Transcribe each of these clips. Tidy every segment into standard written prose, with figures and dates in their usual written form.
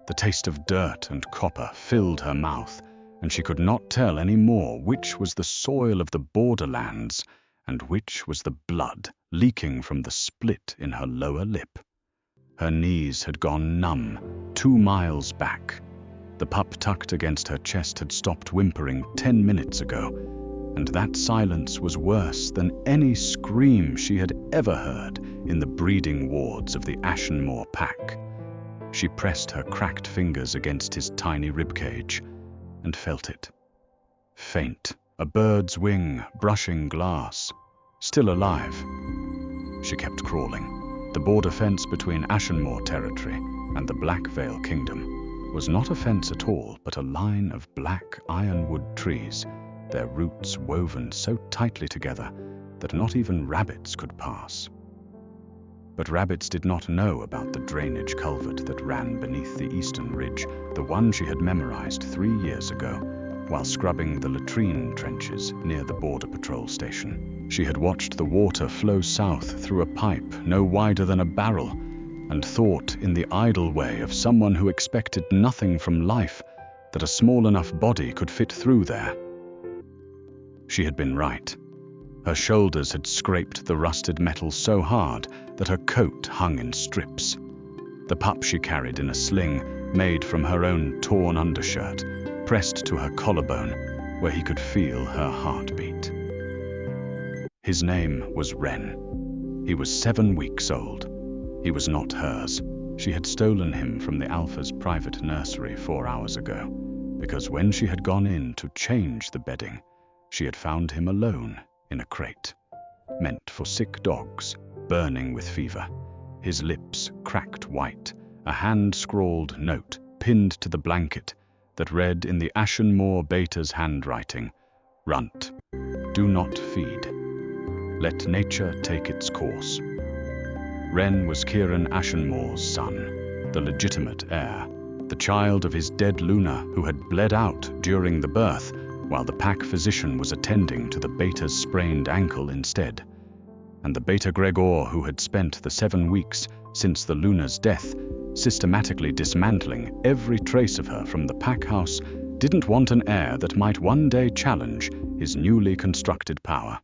The taste of dirt and copper filled her mouth, and she could not tell any more which was the soil of the borderlands and which was the blood leaking from the split in her lower lip. Her knees had gone numb 2 miles back. The pup tucked against her chest had stopped whimpering 10 minutes ago, and that silence was worse than any scream she had ever heard in the breeding wards of the Ashenmoor pack. She pressed her cracked fingers against his tiny ribcage and felt it. Faint, a bird's wing brushing glass. Still alive. She kept crawling. The border fence between Ashenmoor territory and the Blackvale Kingdom was not a fence at all, but a line of black ironwood trees, their roots woven so tightly together that not even rabbits could pass. But rabbits did not know about the drainage culvert that ran beneath the eastern ridge, the one she had memorized 3 years ago, while scrubbing the latrine trenches near the border patrol station. She had watched the water flow south through a pipe no wider than a barrel, and thought in the idle way of someone who expected nothing from life that a small enough body could fit through there. She had been right. Her shoulders had scraped the rusted metal so hard that her coat hung in strips. The pup she carried in a sling, made from her own torn undershirt, pressed to her collarbone, where he could feel her heartbeat. His name was Wren. He was 7 weeks old. He was not hers. She had stolen him from the Alpha's private nursery 4 hours ago, because when she had gone in to change the bedding, she had found him alone in a crate, meant for sick dogs, burning with fever, his lips cracked white, a hand-scrawled note pinned to the blanket that read in the Ashenmoor beta's handwriting, "Runt, do not feed. Let nature take its course." Wren was Kieran Ashenmoor's son, the legitimate heir, the child of his dead Luna who had bled out during the birth, while the pack physician was attending to the beta's sprained ankle instead. And the beta Gregor who had spent the 7 weeks since the Luna's death systematically dismantling every trace of her from the pack house didn't want an heir that might one day challenge his newly constructed power.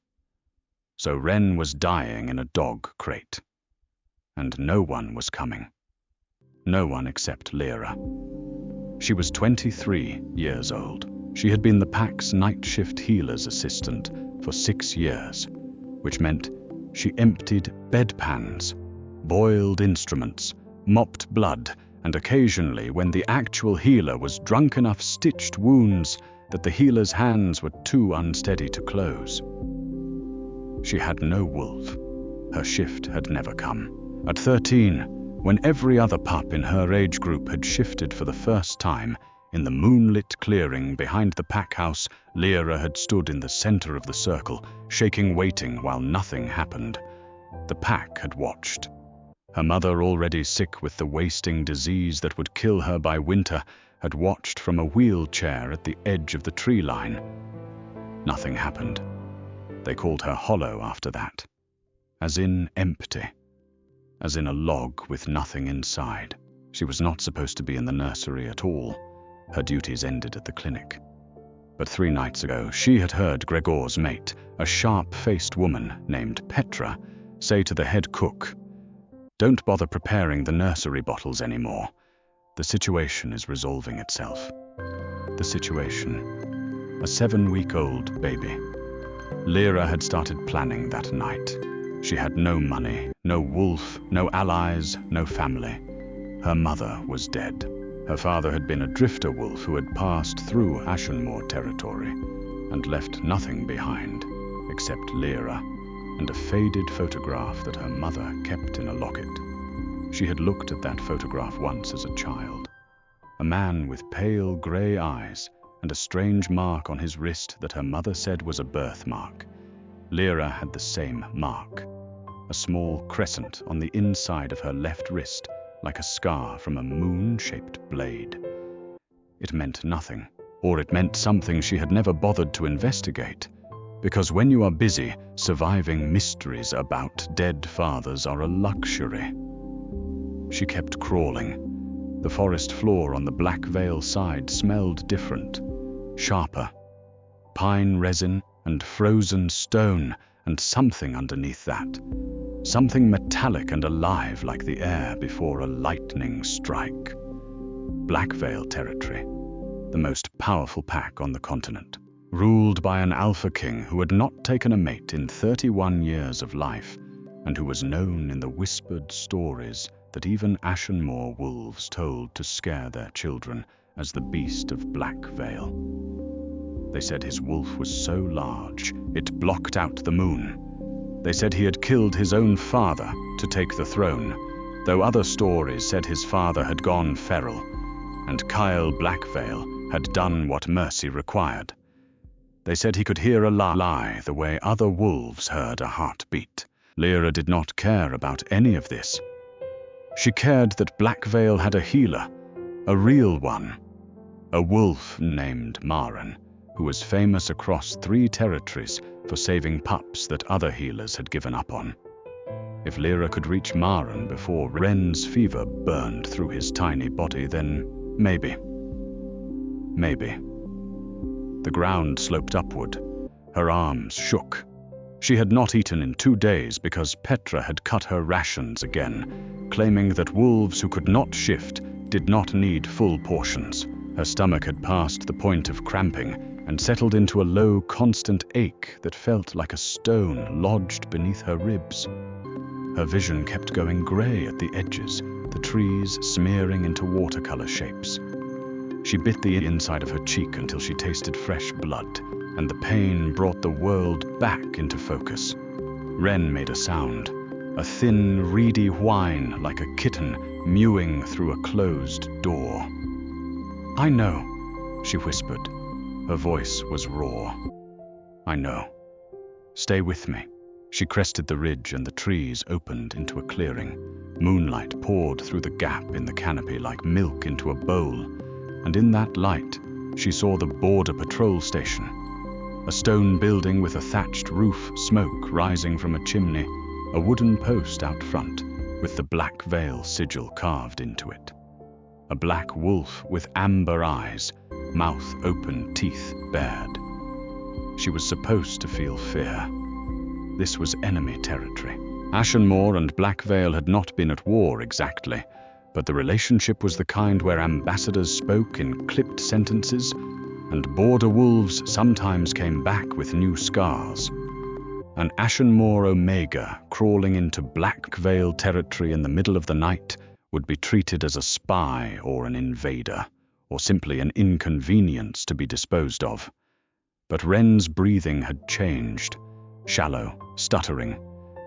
So Wren was dying in a dog crate. And no one was coming. No one except Lyra. She was 23 years old. She had been the pack's night shift healer's assistant for 6 years, which meant she emptied bedpans, boiled instruments, mopped blood, and occasionally, when the actual healer was drunk enough, stitched wounds that the healer's hands were too unsteady to close. She had no wolf. Her shift had never come. At 13, when every other pup in her age group had shifted for the first time, in the moonlit clearing behind the pack house, Lyra had stood in the center of the circle, shaking, waiting while nothing happened. The pack had watched. Her mother, already sick with the wasting disease that would kill her by winter, had watched from a wheelchair at the edge of the tree line. Nothing happened. They called her Hollow after that, as in empty, as in a log with nothing inside. She was not supposed to be in the nursery at all. Her duties ended at the clinic. But 3 nights ago, she had heard Gregor's mate, a sharp-faced woman named Petra, say to the head cook, "Don't bother preparing the nursery bottles anymore. The situation is resolving itself." The situation. A 7-week-old baby. Lyra had started planning that night. She had no money, no wolf, no allies, no family. Her mother was dead. Her father had been a drifter wolf who had passed through Ashenmoor territory and left nothing behind except Lyra and a faded photograph that her mother kept in a locket. She had looked at that photograph once as a child. A man with pale grey eyes and a strange mark on his wrist that her mother said was a birthmark. Lyra had the same mark, a small crescent on the inside of her left wrist, like a scar from a moon-shaped blade. It meant nothing, or it meant something she had never bothered to investigate, because when you are busy, surviving mysteries about dead fathers are a luxury. She kept crawling, The forest floor on the Black Vale side smelled different, sharper. Pine resin and frozen stone, and something underneath that. Something metallic and alive like the air before a lightning strike. Black Vale territory, the most powerful pack on the continent, ruled by an alpha king who had not taken a mate in 31 years of life, and who was known in the whispered stories that even Ashenmoor wolves told to scare their children as the beast of Black Vale. They said his wolf was so large it blocked out the moon. They said he had killed his own father to take the throne, though other stories said his father had gone feral, and Kyle Blackvale had done what mercy required. They said he could hear a lie the way other wolves heard a heartbeat. Lyra did not care about any of this. She cared that Blackvale had a healer, a real one, a wolf named Maren, who was famous across 3 territories for saving pups that other healers had given up on. If Lyra could reach Maren before Ren's fever burned through his tiny body, then maybe. The ground sloped upward. Her arms shook. She had not eaten in 2 days because Petra had cut her rations again, claiming that wolves who could not shift did not need full portions. Her stomach had passed the point of cramping and settled into a low, constant ache that felt like a stone lodged beneath her ribs. Her vision kept going grey at the edges, the trees smearing into watercolor shapes. She bit the inside of her cheek until she tasted fresh blood, and the pain brought the world back into focus. Ren made a sound, a thin, reedy whine like a kitten mewing through a closed door. "I know," she whispered. Her voice was raw. "I know. Stay with me." She crested the ridge and the trees opened into a clearing. Moonlight poured through the gap in the canopy like milk into a bowl, and in that light, she saw the Border Patrol station. A stone building with a thatched roof, smoke rising from a chimney, a wooden post out front, with the Black Vale sigil carved into it. A black wolf with amber eyes, mouth open, teeth bared. She was supposed to feel fear. This was enemy territory. Ashenmoor and Black Vale had not been at war exactly, but the relationship was the kind where ambassadors spoke in clipped sentences, and border wolves sometimes came back with new scars. An Ashenmoor Omega crawling into Black Vale territory in the middle of the night would be treated as a spy or an invader, or simply an inconvenience to be disposed of. But Ren's breathing had changed, shallow, stuttering,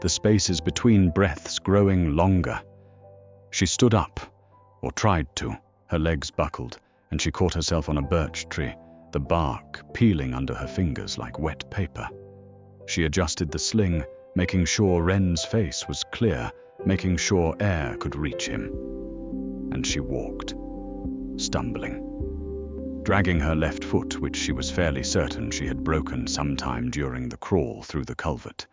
the spaces between breaths growing longer. She stood up, or tried to. Her legs buckled, and she caught herself on a birch tree, the bark peeling under her fingers like wet paper. She adjusted the sling, making sure Ren's face was clear, making sure air could reach him. And she walked, stumbling, dragging her left foot, which she was fairly certain she had broken sometime during the crawl through the culvert.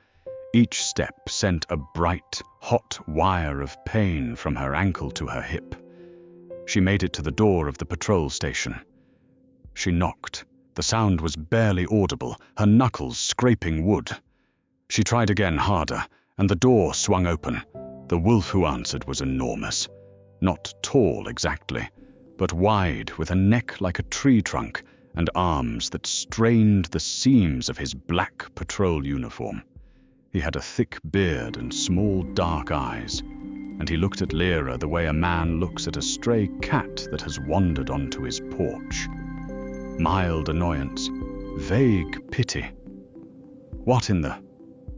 Each step sent a bright, hot wire of pain from her ankle to her hip. She made it to the door of the patrol station. She knocked. The sound was barely audible, her knuckles scraping wood. She tried again, harder, and the door swung open. The wolf who answered was enormous. Not tall exactly, but wide, with a neck like a tree trunk and arms that strained the seams of his black patrol uniform. He had a thick beard and small dark eyes, and he looked at Lyra the way a man looks at a stray cat that has wandered onto his porch. Mild annoyance, vague pity. "What in the—"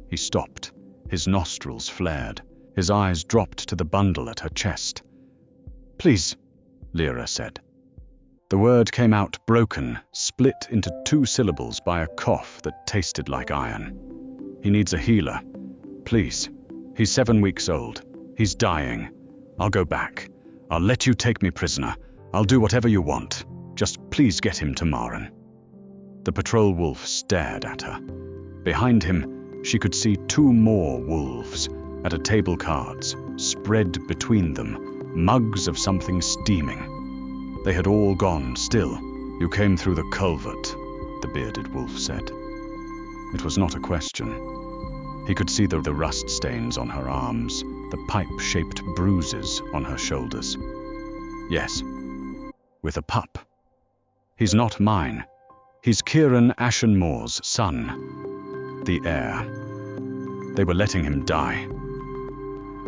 He stopped. His nostrils flared. His eyes dropped to the bundle at her chest. "Please," Lyra said. The word came out broken, split into 2 syllables by a cough that tasted like iron. "He needs a healer. Please. He's 7 weeks old. He's dying. I'll go back. I'll let you take me prisoner. I'll do whatever you want. Just please get him to Maren." The patrol wolf stared at her. Behind him, she could see 2 more wolves at a table, cards spread between them, mugs of something steaming. They had all gone still. "You came through the culvert," the bearded wolf said. It was not a question. He could see the rust stains on her arms, the pipe-shaped bruises on her shoulders. "Yes, with a pup. He's not mine. He's Kieran Ashenmore's son, the heir. They were letting him die."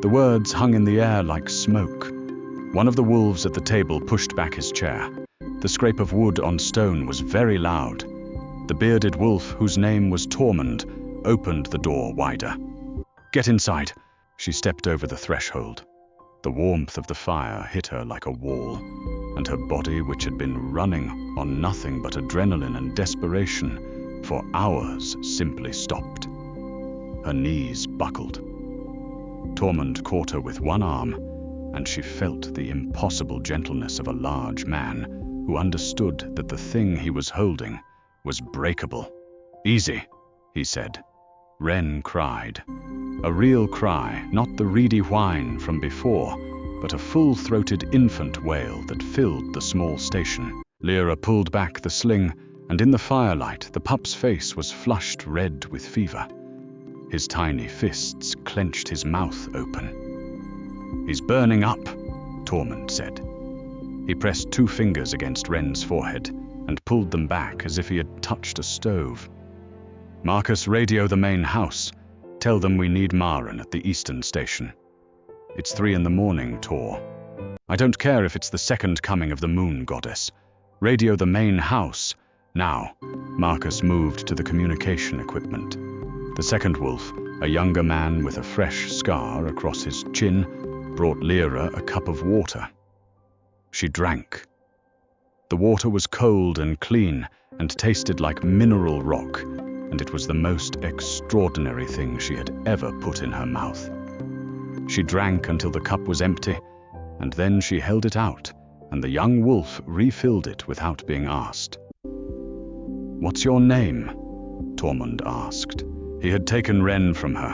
The words hung in the air like smoke. One of the wolves at the table pushed back his chair. The scrape of wood on stone was very loud. The bearded wolf, whose name was Tormund, opened the door wider. "Get inside." She stepped over the threshold. The warmth of the fire hit her like a wall, and her body, which had been running on nothing but adrenaline and desperation for hours, simply stopped. Her knees buckled. Tormund caught her with one arm, and she felt the impossible gentleness of a large man who understood that the thing he was holding was breakable. "Easy," he said. Ren cried. A real cry, not the reedy whine from before, but a full-throated infant wail that filled the small station. Lyra pulled back the sling, and in the firelight the pup's face was flushed red with fever. His tiny fists clenched his mouth open. "He's burning up," Tormund said. He pressed 2 fingers against Ren's forehead and pulled them back as if he had touched a stove. "Marcus, radio the main house. Tell them we need Maren at the eastern station. It's 3 a.m, Tor. I don't care if it's the second coming of the moon goddess. Radio the main house, now." Marcus moved to the communication equipment. The second wolf, a younger man with a fresh scar across his chin, brought Lyra a cup of water. She drank. The water was cold and clean and tasted like mineral rock, and it was the most extraordinary thing she had ever put in her mouth. She drank until the cup was empty, and then she held it out, and the young wolf refilled it without being asked. "What's your name?" Tormund asked. He had taken Ren from her,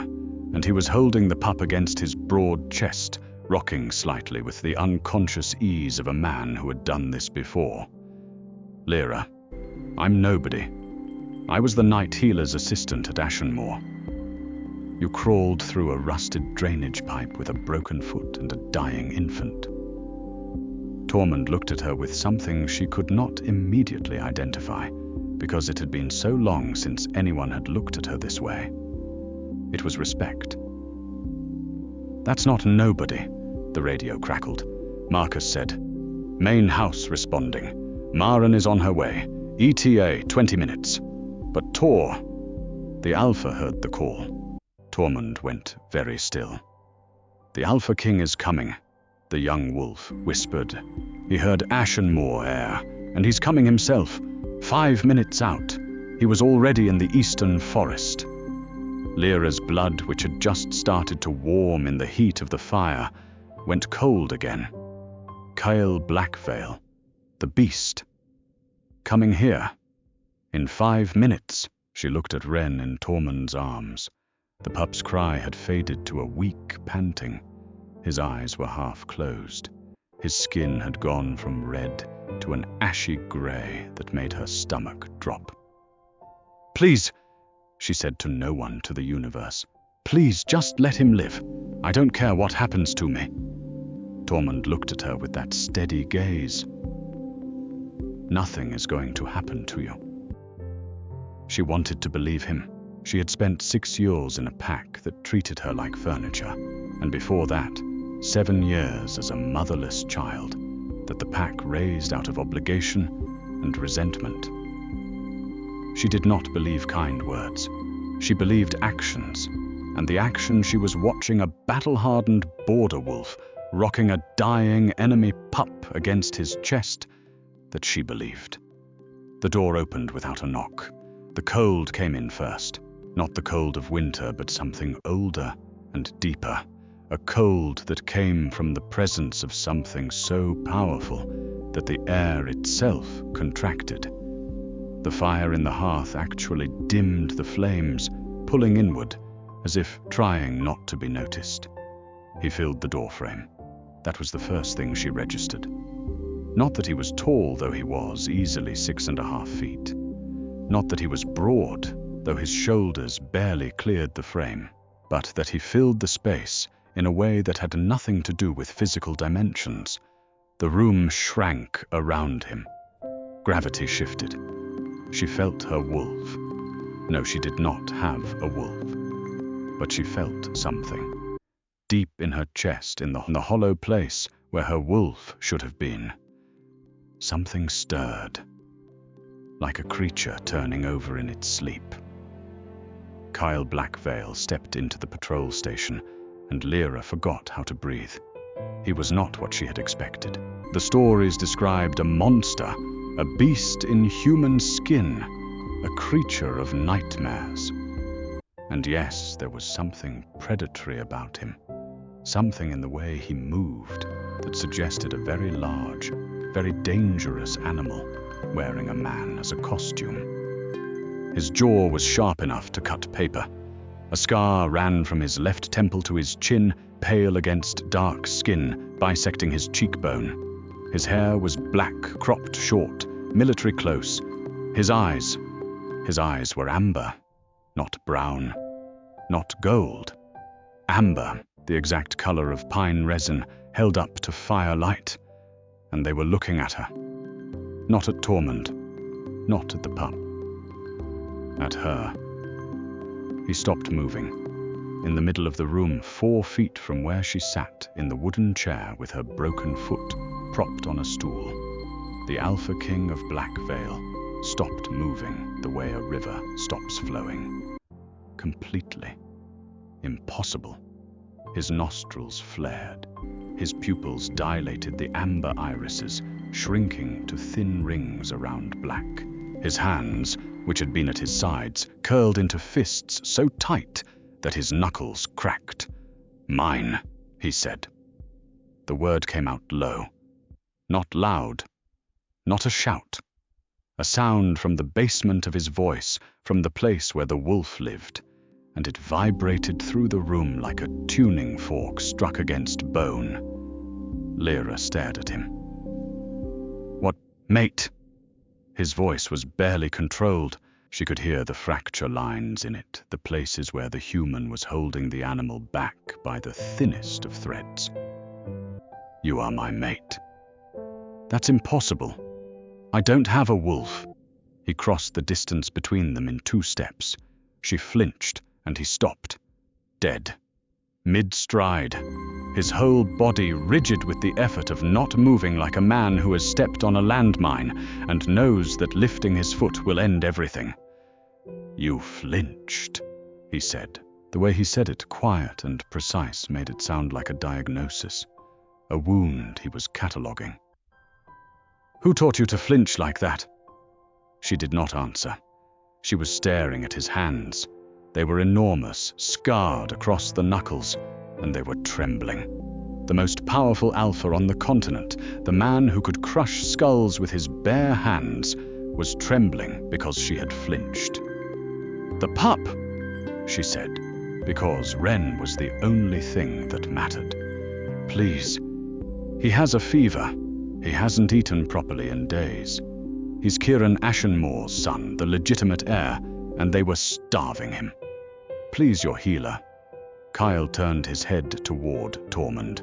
and he was holding the pup against his broad chest, rocking slightly with the unconscious ease of a man who had done this before. "Lyra, I'm nobody. I was the night healer's assistant at Ashenmore. You crawled through a rusted drainage pipe with a broken foot and a dying infant." Tormund looked at her with something she could not immediately identify, because it had been so long since anyone had looked at her this way. It was respect. "That's not nobody," the radio crackled. Marcus said. "Main house responding. Maren is on her way. ETA 20 minutes. But Tor..." The Alpha heard the call. Tormund went very still. "The Alpha King is coming," the young wolf whispered. "He heard Ashenmore heir, and he's coming himself. 5 minutes out. He was already in the eastern forest." Lyra's blood, which had just started to warm in the heat of the fire, went cold again. Kyle Blackveil, the beast. Coming here. In 5 minutes. She looked at Ren in Tormund's arms. The pup's cry had faded to a weak panting. His eyes were half closed. His skin had gone from red to an ashy grey that made her stomach drop. "Please," she said to no one to the universe. "Please, just let him live. I don't care what happens to me." Tormund looked at her with that steady gaze. "Nothing is going to happen to you." She wanted to believe him. She had spent 6 years in a pack that treated her like furniture, and before that, 7 years as a motherless child that the pack raised out of obligation and resentment. She did not believe kind words. She believed actions, and the action she was watching a battle-hardened border wolf rocking a dying enemy pup against his chest that she believed. The door opened without a knock. The cold came in first, not the cold of winter, but something older and deeper, a cold that came from the presence of something so powerful that the air itself contracted. The fire in the hearth actually dimmed the flames, pulling inward, as if trying not to be noticed. He filled the doorframe. That was the first thing she registered. Not that he was tall, though he was easily 6.5 feet. Not that he was broad, though his shoulders barely cleared the frame, but that he filled the space in a way that had nothing to do with physical dimensions. The room shrank around him. Gravity shifted. She felt her wolf. No, she did not have a wolf. But she felt something. Deep in her chest, in the hollow place where her wolf should have been. Something stirred, like a creature turning over in its sleep. Kyle Blackveil stepped into the patrol station, and Lyra forgot how to breathe. He was not what she had expected. The stories described a monster, a beast in human skin, a creature of nightmares. And yes, there was something predatory about him, something in the way he moved that suggested a very large, very dangerous animal wearing a man as a costume. His jaw was sharp enough to cut paper. A scar ran from his left temple to his chin, pale against dark skin, bisecting his cheekbone. His hair was black, cropped short, military close. His eyes were amber, not brown, not gold. Amber, the exact color of pine resin held up to firelight, and they were looking at her. Not at Tormund, not at the pup. At her. He stopped moving. In the middle of the room, 4 feet from where she sat in the wooden chair with her broken foot propped on a stool, the Alpha King of Blackveil stopped moving the way a river stops flowing. Completely. Impossible. His nostrils flared. His pupils dilated, the amber irises shrinking to thin rings around black. His hands, which had been at his sides, curled into fists so tight that his knuckles cracked. "Mine," he said. The word came out low. Not loud. Not a shout. A sound from the basement of his voice, from the place where the wolf lived, and it vibrated through the room like a tuning fork struck against bone. Lyra stared at him. "What, mate?" His voice was barely controlled. She could hear the fracture lines in it, the places where the human was holding the animal back by the thinnest of threads. "You are my mate." "That's impossible. I don't have a wolf." He crossed the distance between them in 2 steps. She flinched, and he stopped, dead, mid-stride, his whole body rigid with the effort of not moving, like a man who has stepped on a landmine and knows that lifting his foot will end everything. "You flinched," he said. The way he said it, quiet and precise, made it sound like a diagnosis, a wound he was cataloguing. "Who taught you to flinch like that?" She did not answer. She was staring at his hands. They were enormous, scarred across the knuckles, and they were trembling. The most powerful alpha on the continent, the man who could crush skulls with his bare hands, was trembling because she had flinched. "The pup," she said, because Ren was the only thing that mattered. "Please. He has a fever. He hasn't eaten properly in days. He's Kieran Ashenmore's son, the legitimate heir, and they were starving him. Please, your healer." Kyle turned his head toward Tormund.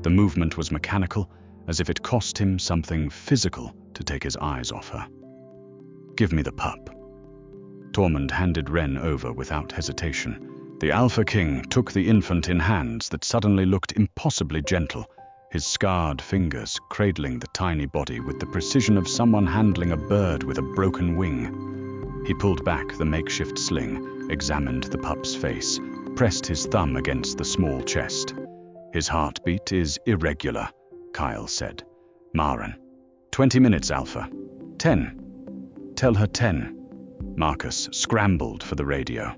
The movement was mechanical, as if it cost him something physical to take his eyes off her. "Give me the pup." Tormund handed Ren over without hesitation. The Alpha King took the infant in hands that suddenly looked impossibly gentle, his scarred fingers cradling the tiny body with the precision of someone handling a bird with a broken wing. He pulled back the makeshift sling, examined the pup's face, pressed his thumb against the small chest. "His heartbeat is irregular," Kyle said. "Maren. 20 minutes, Alpha. 10. Tell her 10. Marcus scrambled for the radio.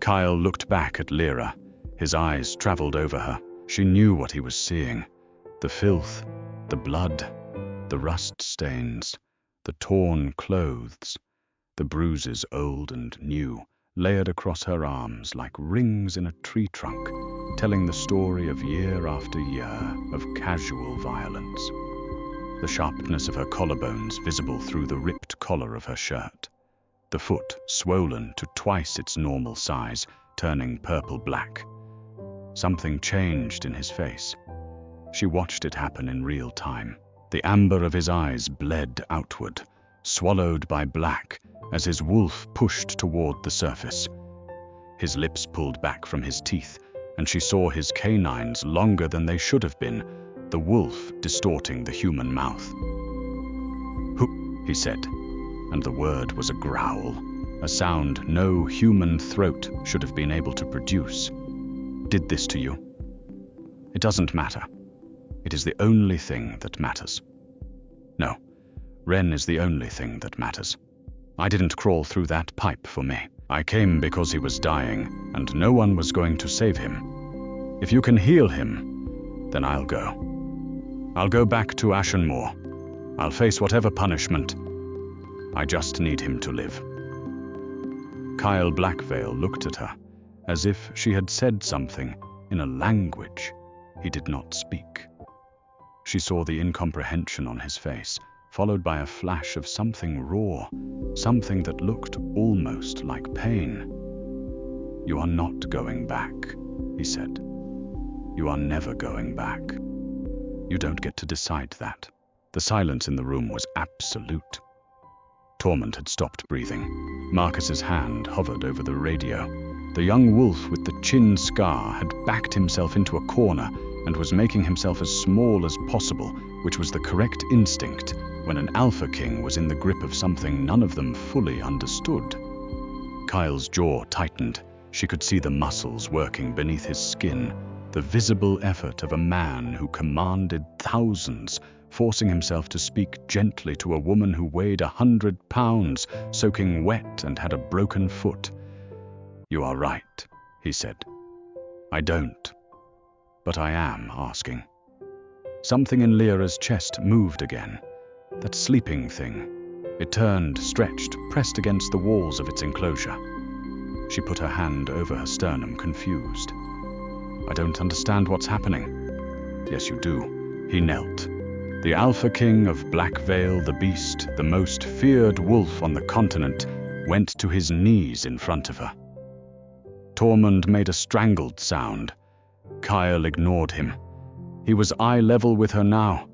Kyle looked back at Lyra. His eyes traveled over her. She knew what he was seeing. The filth, the blood, the rust stains, the torn clothes, the bruises old and new, layered across her arms like rings in a tree trunk, telling the story of year after year of casual violence. The sharpness of her collarbones visible through the ripped collar of her shirt. The foot swollen to twice its normal size, turning purple-black. Something changed in his face. She watched it happen in real time. The amber of his eyes bled outward, swallowed by black, as his wolf pushed toward the surface. His lips pulled back from his teeth, and she saw his canines longer than they should have been, the wolf distorting the human mouth. "Hoop," he said, and the word was a growl, a sound no human throat should have been able to produce. "Did this to you? It doesn't matter. It is the only thing that matters." "No, Ren is the only thing that matters. I didn't crawl through that pipe for me. I came because he was dying, and no one was going to save him. If you can heal him, then I'll go. I'll go back to Ashenmoor. I'll face whatever punishment. I just need him to live." Kyle Blackveil looked at her, as if she had said something in a language he did not speak. She saw the incomprehension on his face, followed by a flash of something raw, something that looked almost like pain. "You are not going back," he said. "You are never going back. You don't get to decide that." The silence in the room was absolute. Tormund had stopped breathing. Marcus's hand hovered over the radio. The young wolf with the chin scar had backed himself into a corner and was making himself as small as possible, which was the correct instinct when an alpha king was in the grip of something none of them fully understood. Kyle's jaw tightened. She could see the muscles working beneath his skin, the visible effort of a man who commanded thousands, forcing himself to speak gently to a woman who weighed 100 pounds, soaking wet and had a broken foot. "You are right," he said. "I don't. But I am asking." Something in Lyra's chest moved again. That sleeping thing. It turned, stretched, pressed against the walls of its enclosure. She put her hand over her sternum, confused. "I don't understand what's happening." "Yes, you do." He knelt. The Alpha King of Blackveil, the beast, the most feared wolf on the continent, went to his knees in front of her. Tormund made a strangled sound. Kyle ignored him. He was eye level with her now,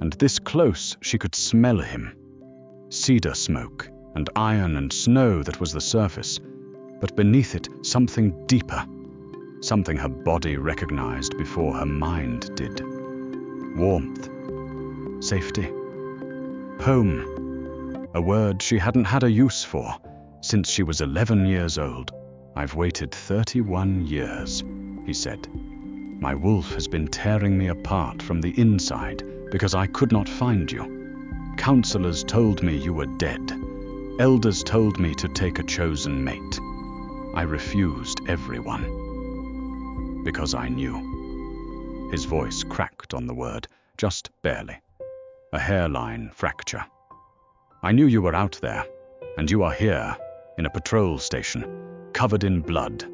and this close she could smell him. Cedar smoke, and iron and snow that was the surface, but beneath it something deeper, something her body recognized before her mind did. Warmth. Safety. Home. A word she hadn't had a use for since she was 11 years old. "I've waited 31 years, he said. "My wolf has been tearing me apart from the inside because I could not find you. Counselors told me you were dead. Elders told me to take a chosen mate. I refused everyone. Because I knew." His voice cracked on the word, just barely. A hairline fracture. "I knew you were out there, and you are here, in a patrol station, covered in blood,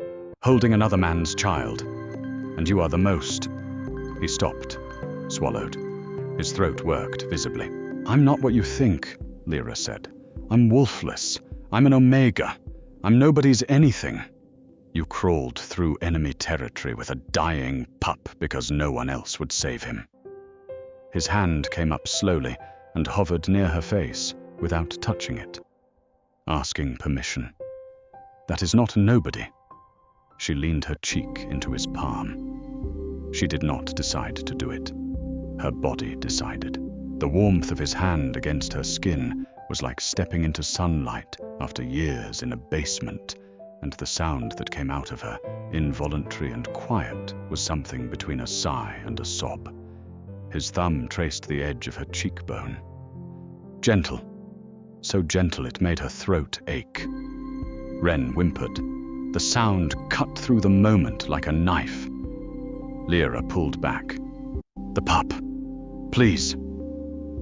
holding another man's child. And you are the most." He stopped, swallowed. His throat worked visibly. "I'm not what you think," Lyra said. "I'm wolfless. I'm an omega. I'm nobody's anything. You crawled through enemy territory with a dying pup because no one else would save him." His hand came up slowly and hovered near her face without touching it, asking permission. "That is not nobody." She leaned her cheek into his palm. She did not decide to do it. Her body decided. The warmth of his hand against her skin was like stepping into sunlight after years in a basement, and the sound that came out of her, involuntary and quiet, was something between a sigh and a sob. His thumb traced the edge of her cheekbone. Gentle, so gentle it made her throat ache. Ren whimpered. The sound cut through the moment like a knife. Lyra pulled back. "The pup, please."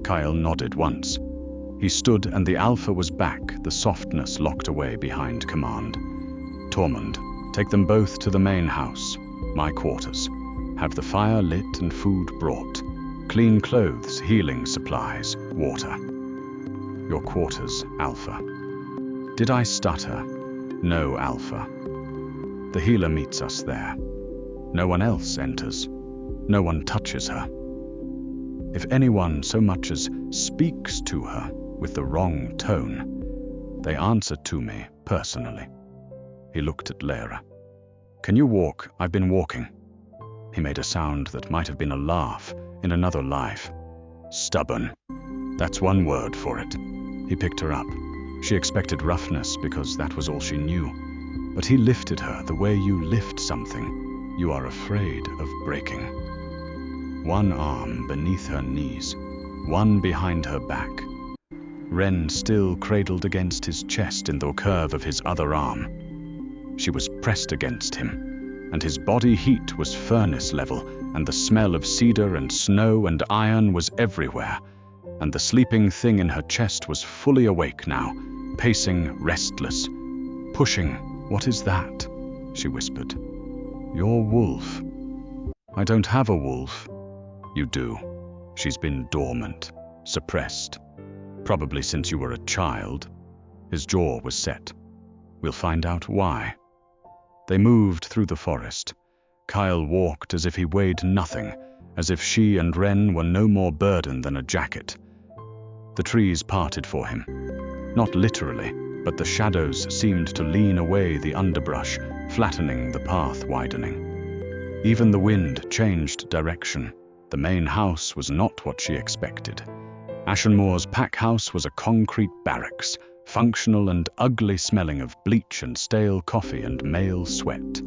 Kyle nodded once. He stood and the alpha was back, the softness locked away behind command. Tormund, take them both to the main house, my quarters. Have the fire lit and food brought. Clean clothes, healing supplies, water. Your quarters, Alpha. Did I stutter? No, Alpha. The healer meets us there. No one else enters. No one touches her. If anyone so much as speaks to her with the wrong tone, they answer to me personally. He looked at Lyra. Can you walk? I've been walking. He made a sound that might have been a laugh in another life. Stubborn. That's one word for it. He picked her up. She expected roughness because that was all she knew. But he lifted her the way you lift something you are afraid of breaking. One arm beneath her knees, one behind her back. Ren still cradled against his chest in the curve of his other arm. She was pressed against him, and his body heat was furnace level, and the smell of cedar and snow and iron was everywhere, and the sleeping thing in her chest was fully awake now, pacing, restless, pushing. What is that? She whispered. Your wolf. I don't have a wolf. You do. She's been dormant, suppressed. Probably since you were a child. His jaw was set. We'll find out why. They moved through the forest. Kyle walked as if he weighed nothing, as if she and Ren were no more burden than a jacket. The trees parted for him. Not literally, but the shadows seemed to lean away the underbrush, flattening the path widening. Even the wind changed direction. The main house was not what she expected. Ashenmoor's pack house was a concrete barracks, functional and ugly, smelling of bleach and stale coffee and male sweat.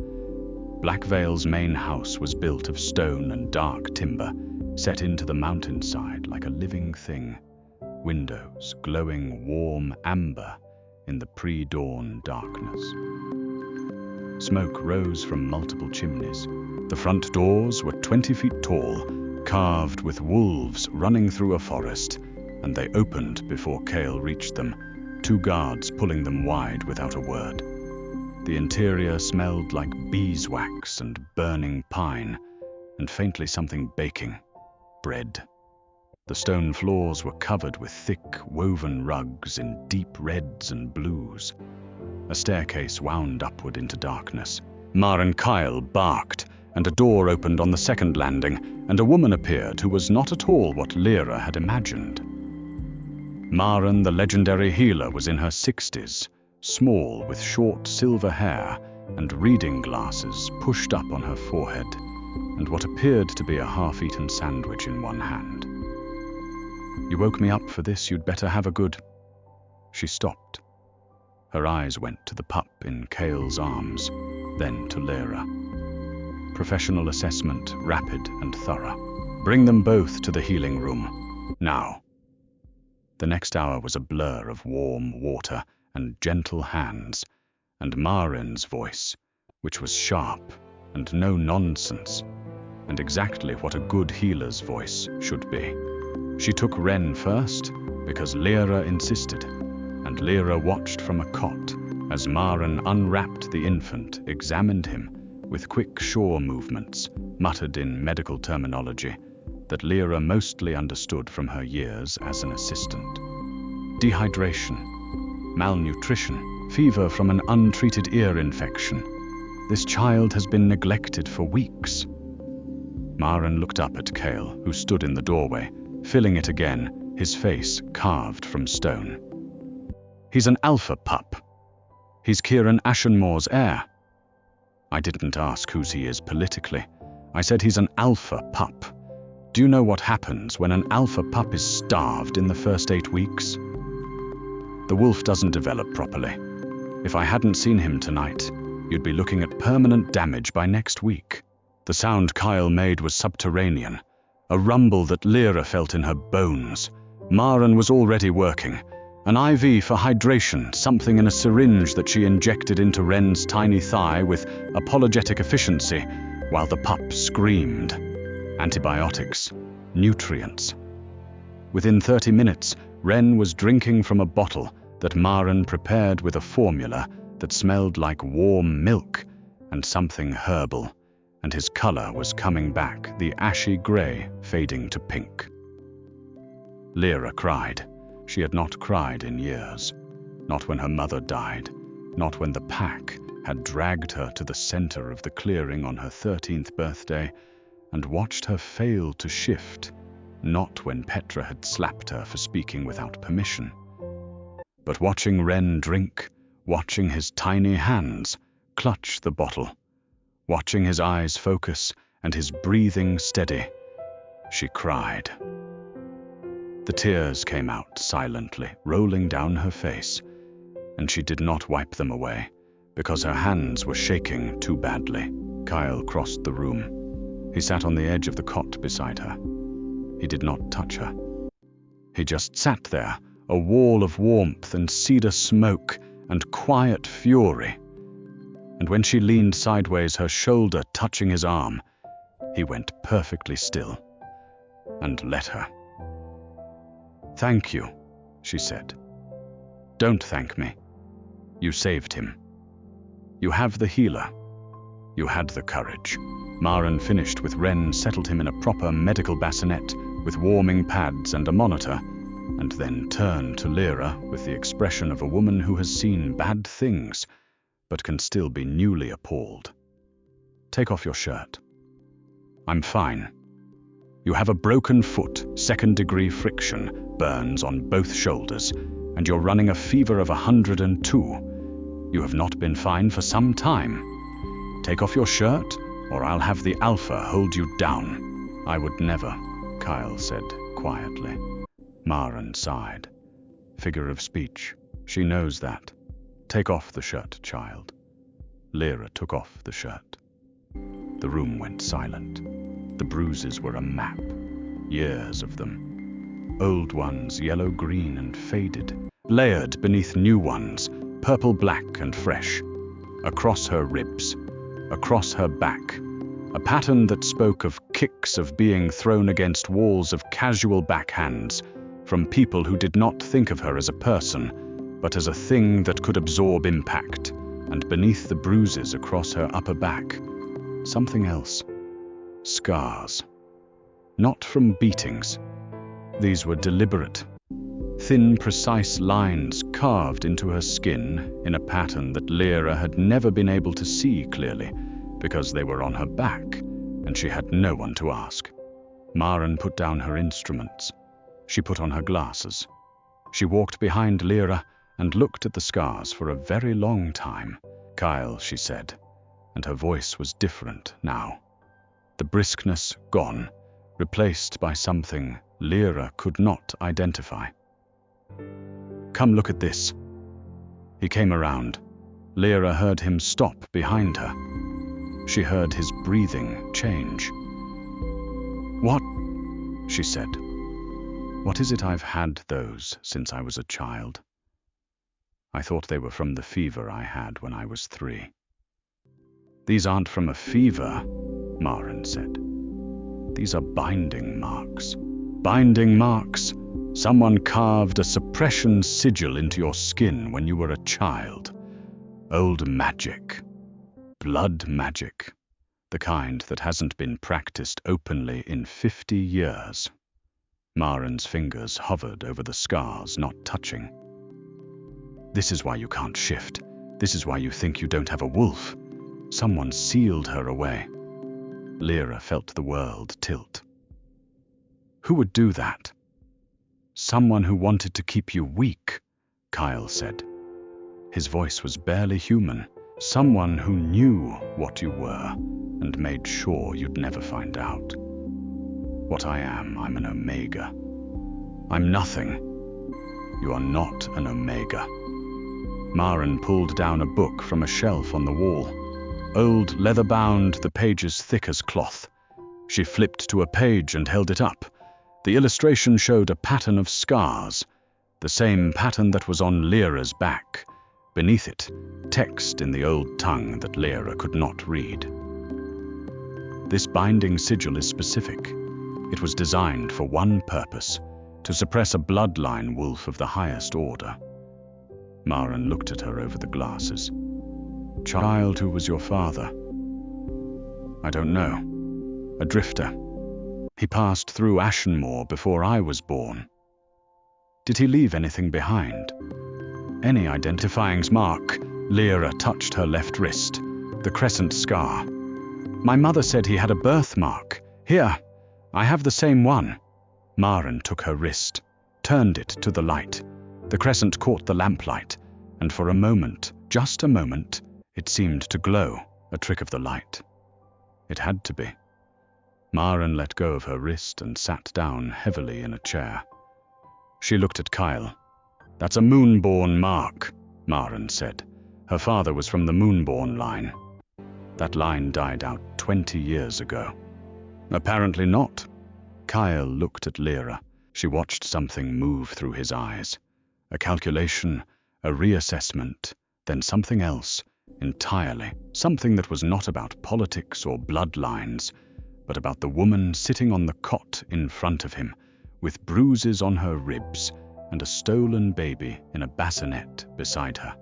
Blackvale's main house was built of stone and dark timber, set into the mountainside like a living thing. Windows glowing warm amber in the pre-dawn darkness. Smoke rose from multiple chimneys. The front doors were 20 feet tall, carved with wolves running through a forest, and they opened before Cale reached them, 2 guards pulling them wide without a word. The interior smelled like beeswax and burning pine, and faintly something baking. Bread. The stone floors were covered with thick, woven rugs in deep reds and blues. A staircase wound upward into darkness. Mar and Kyle barked, and a door opened on the second landing, and a woman appeared who was not at all what Lyra had imagined. Maren, the legendary healer, was in her 60s, small with short silver hair and reading glasses pushed up on her forehead, and what appeared to be a half-eaten sandwich in one hand. You woke me up for this, you'd better have a good... She stopped. Her eyes went to the pup in Cale's arms, then to Lyra. Professional assessment, rapid and thorough. Bring them both to the healing room, now. The next hour was a blur of warm water and gentle hands, and Marin's voice, which was sharp and no nonsense, and exactly what a good healer's voice should be. She took Ren first, because Lyra insisted, and Lyra watched from a cot as Maren unwrapped the infant, examined him with quick shore movements, muttered in medical terminology that Lyra mostly understood from her years as an assistant. Dehydration, malnutrition, fever from an untreated ear infection. This child has been neglected for weeks. Maren looked up at Cale, who stood in the doorway, filling it again, his face carved from stone. He's an alpha pup. He's Kieran Ashenmoor's heir. I didn't ask whose he is politically. I said he's an alpha pup. Do you know what happens when an alpha pup is starved in the first 8 weeks? The wolf doesn't develop properly. If I hadn't seen him tonight, you'd be looking at permanent damage by next week. The sound Kyle made was subterranean, a rumble that Lyra felt in her bones. Maren was already working. An IV for hydration, something in a syringe that she injected into Ren's tiny thigh with apologetic efficiency, while the pup screamed. Antibiotics, nutrients. Within 30 minutes, Ren was drinking from a bottle that Maren prepared with a formula that smelled like warm milk and something herbal, and his color was coming back, the ashy gray fading to pink. Lyra cried. She had not cried in years. Not when her mother died, not when the pack had dragged her to the center of the clearing on her 13th birthday and watched her fail to shift, not when Petra had slapped her for speaking without permission. But watching Ren drink, watching his tiny hands clutch the bottle, watching his eyes focus and his breathing steady, she cried. The tears came out silently, rolling down her face, and she did not wipe them away, because her hands were shaking too badly. Kyle crossed the room. He sat on the edge of the cot beside her. He did not touch her. He just sat there, a wall of warmth and cedar smoke and quiet fury. And when she leaned sideways, her shoulder touching his arm, he went perfectly still and let her. "Thank you," she said. "Don't thank me. You saved him. You have the healer. You had the courage." Maren finished with Ren settled him in a proper medical bassinet with warming pads and a monitor, and then turned to Lyra with the expression of a woman who has seen bad things but can still be newly appalled. "Take off your shirt." "I'm fine. You have a broken foot, 2nd-degree friction, burns on both shoulders, and you're running a fever of 102. You have not been fine for some time. Take off your shirt, or I'll have the Alpha hold you down." "I would never," Kyle said quietly. Maren sighed. "Figure of speech. She knows that. Take off the shirt, child." Lyra took off the shirt. The room went silent. The bruises were a map, years of them. Old ones, yellow-green and faded, layered beneath new ones, purple-black and fresh. Across her ribs, across her back, a pattern that spoke of kicks of being thrown against walls of casual backhands from people who did not think of her as a person, but as a thing that could absorb impact, and beneath the bruises across her upper back, something else. Scars. Not from beatings. These were deliberate. Thin, precise lines carved into her skin in a pattern that Lyra had never been able to see clearly, because they were on her back, and she had no one to ask. Maren put down her instruments. She put on her glasses. She walked behind Lyra and looked at the scars for a very long time. "Kyle," she said, and her voice was different now. The briskness gone, replaced by something Lyra could not identify. "Come look at this." He came around. Lyra heard him stop behind her. She heard his breathing change. "What?" she said. "What is it? I've had those since I was a child. I thought they were from the fever I had when I was 3. "These aren't from a fever," Maren said. "These are binding marks. Binding marks. Someone carved a suppression sigil into your skin when you were a child. Old magic. Blood magic. The kind that hasn't been practiced openly in 50 years. Maren's fingers hovered over the scars, not touching. "This is why you can't shift. This is why you think you don't have a wolf. Someone sealed her away." Lyra felt the world tilt. "Who would do that?" "Someone who wanted to keep you weak," Kyle said. His voice was barely human. "Someone who knew what you were and made sure you'd never find out. What I am, I'm an Omega. I'm nothing. You are not an Omega." Maren pulled down a book from a shelf on the wall. Old, leather-bound, the pages thick as cloth. She flipped to a page and held it up. The illustration showed a pattern of scars, the same pattern that was on Lyra's back. Beneath it, text in the old tongue that Lyra could not read. "This binding sigil is specific. It was designed for one purpose, to suppress a bloodline wolf of the highest order. Maren looked at her over the glasses. Child, who was your father? I don't know. A drifter. He passed through Ashenmoor before I was born. Did he leave anything behind? Any identifying mark? Lyra touched her left wrist, the crescent scar. My mother said he had a birthmark. Here, I have the same one. Maren took her wrist, turned it to the light. The crescent caught the lamplight, and for a moment, just a moment, it seemed to glow, a trick of the light. It had to be. Maren let go of her wrist and sat down heavily in a chair. She looked at Kyle. That's a Moonborn mark, Maren said. Her father was from the Moonborn line. That line died out 20 years ago. Apparently not. Kyle looked at Lyra. She watched something move through his eyes. A calculation, a reassessment, then something else, entirely. Something that was not about politics or bloodlines, but about the woman sitting on the cot in front of him, with bruises on her ribs and a stolen baby in a bassinet beside her.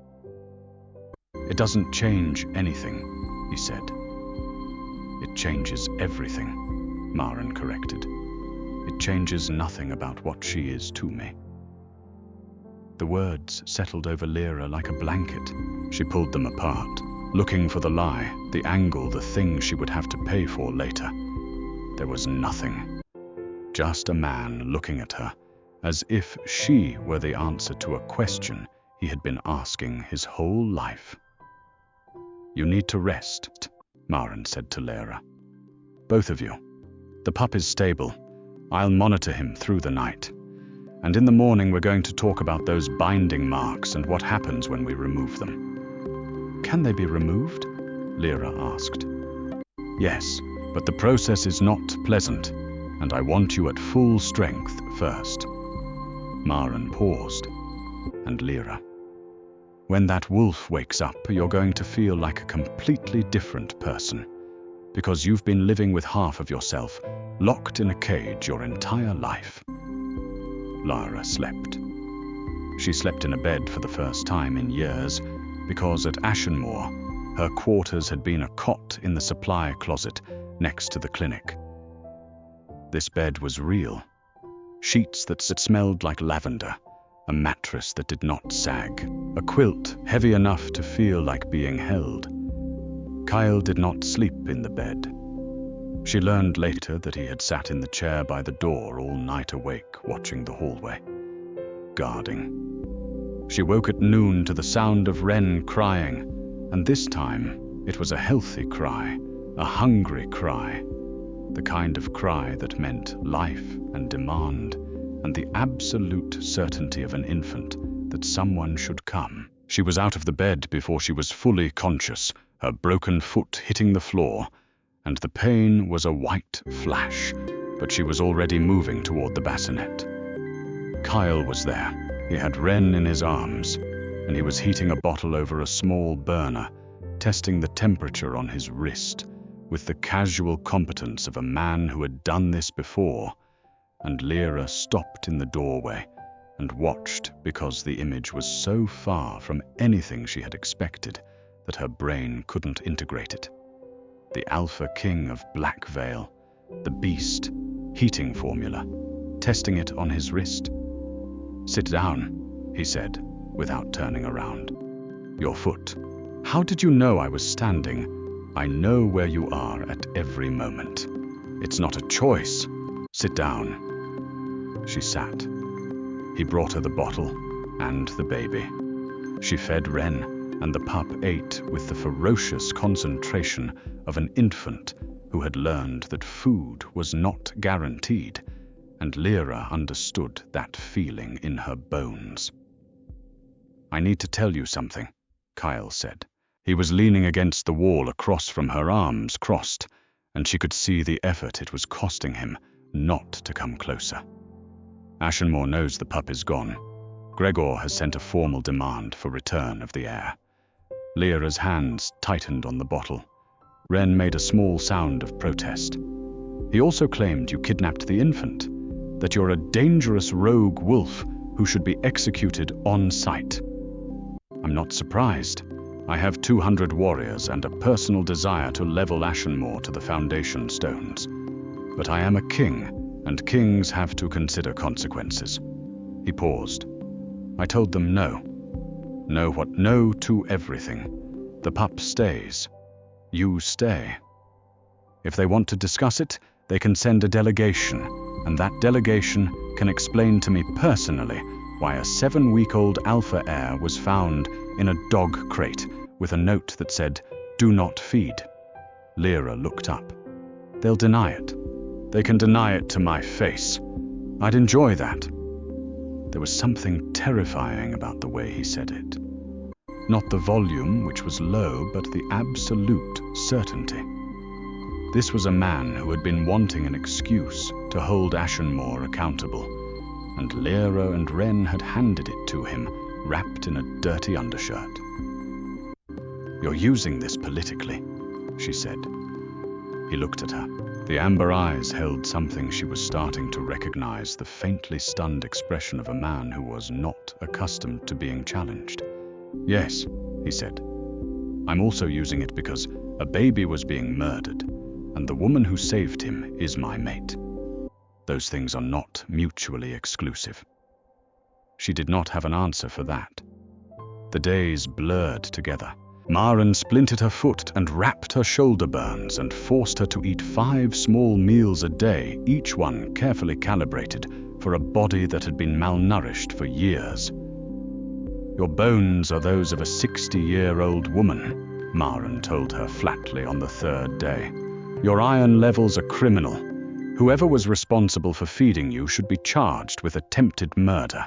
It doesn't change anything, he said. It changes everything, Maren corrected. It changes nothing about what she is to me. The words settled over Lyra like a blanket. She pulled them apart, looking for the lie, the angle, the thing she would have to pay for later. There was nothing. Just a man looking at her, as if she were the answer to a question he had been asking his whole life. You need to rest, Maren said to Lyra. Both of you. The pup is stable. I'll monitor him through the night. And in the morning we're going to talk about those binding marks and what happens when we remove them. Can they be removed? Lyra asked. Yes, but the process is not pleasant, and I want you at full strength first. Maren paused, and Lyra. When that wolf wakes up, you're going to feel like a completely different person, because you've been living with half of yourself, locked in a cage your entire life. Lyra slept. She slept in a bed for the first time in years, because at Ashenmoor, her quarters had been a cot in the supply closet next to the clinic. This bed was real. Sheets that smelled like lavender, a mattress that did not sag, a quilt heavy enough to feel like being held. Kyle did not sleep in the bed. She learned later that he had sat in the chair by the door all night awake, watching the hallway, guarding. She woke at noon to the sound of Wren crying, and this time it was a healthy cry, a hungry cry, the kind of cry that meant life and demand, and the absolute certainty of an infant that someone should come. She was out of the bed before she was fully conscious, her broken foot hitting the floor, and the pain was a white flash, but she was already moving toward the bassinet. Kyle was there. He had Wren in his arms, and he was heating a bottle over a small burner, testing the temperature on his wrist, with the casual competence of a man who had done this before, and Lyra stopped in the doorway and watched because the image was so far from anything she had expected that her brain couldn't integrate it. The Alpha King of Black Veil, the beast, heating formula, testing it on his wrist. Sit down, he said, without turning around. Your foot. How did you know I was standing? I know where you are at every moment. It's not a choice. Sit down. She sat. He brought her the bottle and the baby. She fed Wren, and the pup ate with the ferocious concentration of an infant who had learned that food was not guaranteed, and Lyra understood that feeling in her bones. I need to tell you something, Kyle said. He was leaning against the wall across from her, arms crossed, and she could see the effort it was costing him not to come closer. Ashenmoor knows the pup is gone. Gregor has sent a formal demand for return of the heir. Lyra's hands tightened on the bottle. Wren made a small sound of protest. He also claimed you kidnapped the infant, that you're a dangerous rogue wolf who should be executed on sight. I'm not surprised. I have 200 warriors and a personal desire to level Ashenmoor to the foundation stones. But I am a king, and kings have to consider consequences. He paused. I told them no. No what? No to everything. The pup stays. You stay. If they want to discuss it, they can send a delegation, and that delegation can explain to me personally why a 7-week-old alpha heir was found in a dog crate with a note that said, "Do not feed." Lyra looked up. They'll deny it. They can deny it to my face. I'd enjoy that. There was something terrifying about the way he said it. Not the volume, which was low, but the absolute certainty. This was a man who had been wanting an excuse to hold Ashenmoor accountable, and Lyra and Ren had handed it to him, wrapped in a dirty undershirt. You're using this politically, she said. He looked at her. The amber eyes held something she was starting to recognize, the faintly stunned expression of a man who was not accustomed to being challenged. Yes, he said. I'm also using it because a baby was being murdered, and the woman who saved him is my mate. Those things are not mutually exclusive. She did not have an answer for that. The days blurred together. Maren splintered her foot and wrapped her shoulder burns and forced her to eat 5 small meals a day, each one carefully calibrated for a body that had been malnourished for years. Your bones are those of a 60-year-old woman, Maren told her flatly on the 3rd day. Your iron levels are criminal. Whoever was responsible for feeding you should be charged with attempted murder.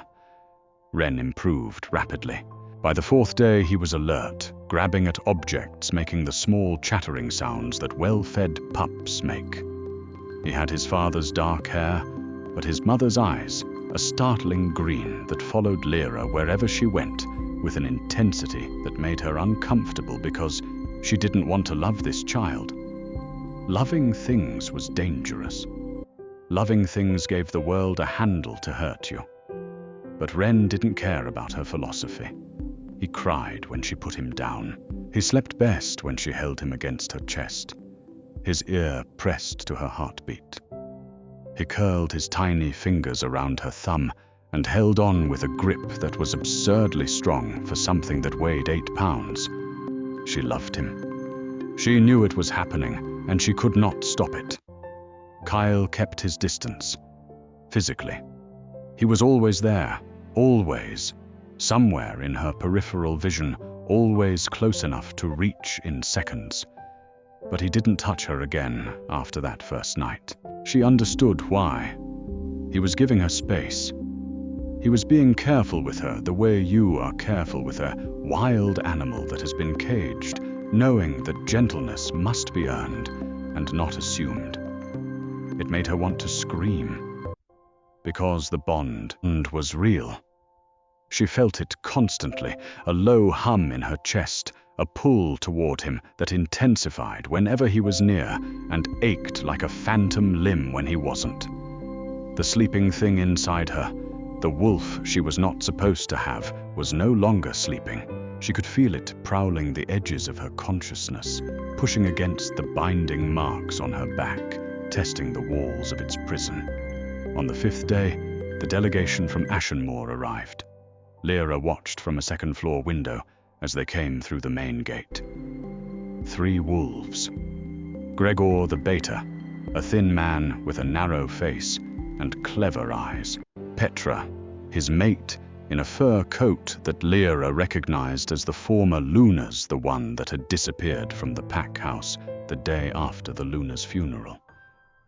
Ren improved rapidly. By the 4th day, he was alert, grabbing at objects, making the small chattering sounds that well-fed pups make. He had his father's dark hair, but his mother's eyes, a startling green that followed Lyra wherever she went, with an intensity that made her uncomfortable because she didn't want to love this child. Loving things was dangerous. Loving things gave the world a handle to hurt you. But Ren didn't care about her philosophy. He cried when she put him down. He slept best when she held him against her chest. His ear pressed to her heartbeat. He curled his tiny fingers around her thumb and held on with a grip that was absurdly strong for something that weighed 8 pounds. She loved him. She knew it was happening, and she could not stop it. Kyle kept his distance, physically. He was always there, always. Somewhere in her peripheral vision, always close enough to reach in seconds. But he didn't touch her again after that first night. She understood why. He was giving her space. He was being careful with her the way you are careful with a wild animal that has been caged, knowing that gentleness must be earned and not assumed. It made her want to scream. Because the bond was real. She felt it constantly, a low hum in her chest, a pull toward him that intensified whenever he was near and ached like a phantom limb when he wasn't. The sleeping thing inside her, the wolf she was not supposed to have, was no longer sleeping. She could feel it prowling the edges of her consciousness, pushing against the binding marks on her back, testing the walls of its prison. On the 5th day, the delegation from Ashenmoor arrived. Lyra watched from a 2nd-floor window as they came through the main gate. 3 wolves. Gregor the Beta, a thin man with a narrow face and clever eyes. Petra, his mate, in a fur coat that Lyra recognized as the former Luna's, the one that had disappeared from the pack house the day after the Luna's funeral.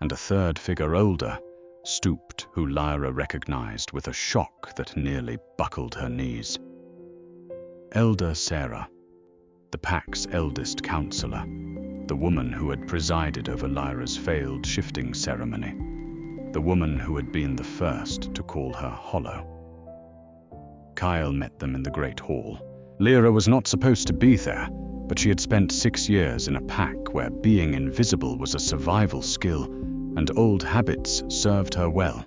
And a 3rd figure older, stooped, who Lyra recognized with a shock that nearly buckled her knees. Elder Sarah, the pack's eldest counselor, the woman who had presided over Lyra's failed shifting ceremony, the woman who had been the first to call her hollow. Kyle met them in the Great Hall. Lyra was not supposed to be there, but she had spent 6 years in a pack where being invisible was a survival skill, and old habits served her well.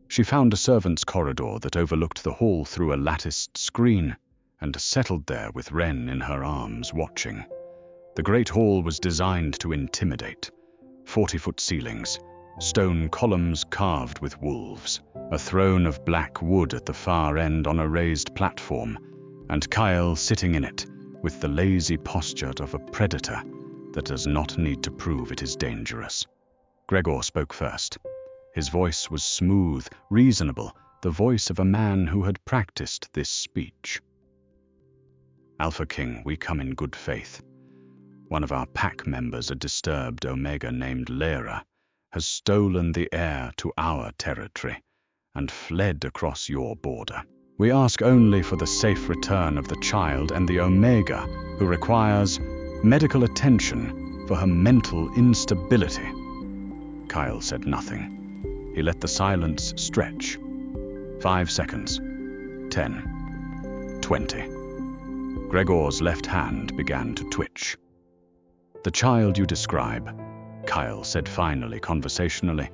She found a servants' corridor that overlooked the hall through a latticed screen, and settled there with Wren in her arms, watching. The great hall was designed to intimidate. 40-foot ceilings, stone columns carved with wolves, a throne of black wood at the far end on a raised platform, and Kyle sitting in it with the lazy posture of a predator that does not need to prove it is dangerous. Gregor spoke first. His voice was smooth, reasonable, the voice of a man who had practiced this speech. Alpha King, we come in good faith. One of our pack members, a disturbed Omega named Lyra, has stolen the heir to our territory and fled across your border. We ask only for the safe return of the child and the Omega, who requires medical attention for her mental instability. Kyle said nothing. He let the silence stretch. 5 seconds. 10. 20. Gregor's left hand began to twitch. The child you describe, Kyle said finally, conversationally,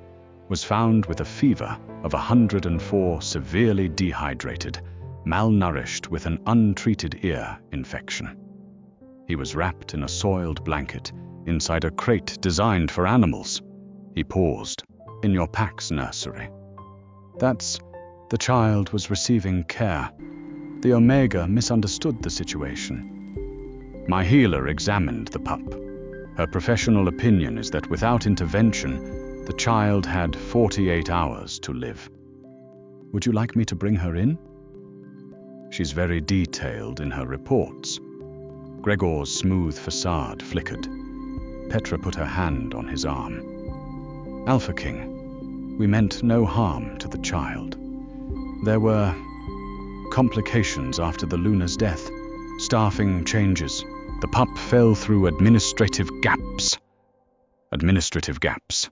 was found with a fever of 104, severely dehydrated, malnourished with an untreated ear infection. He was wrapped in a soiled blanket inside a crate designed for animals. He paused. In your pack's nursery. The child was receiving care. The Omega misunderstood the situation. My healer examined the pup. Her professional opinion is that without intervention, the child had 48 hours to live. Would you like me to bring her in? She's very detailed in her reports. Gregor's smooth facade flickered. Petra put her hand on his arm. Alpha King, we meant no harm to the child. There were complications after the Luna's death, staffing changes. The pup fell through administrative gaps. Administrative gaps.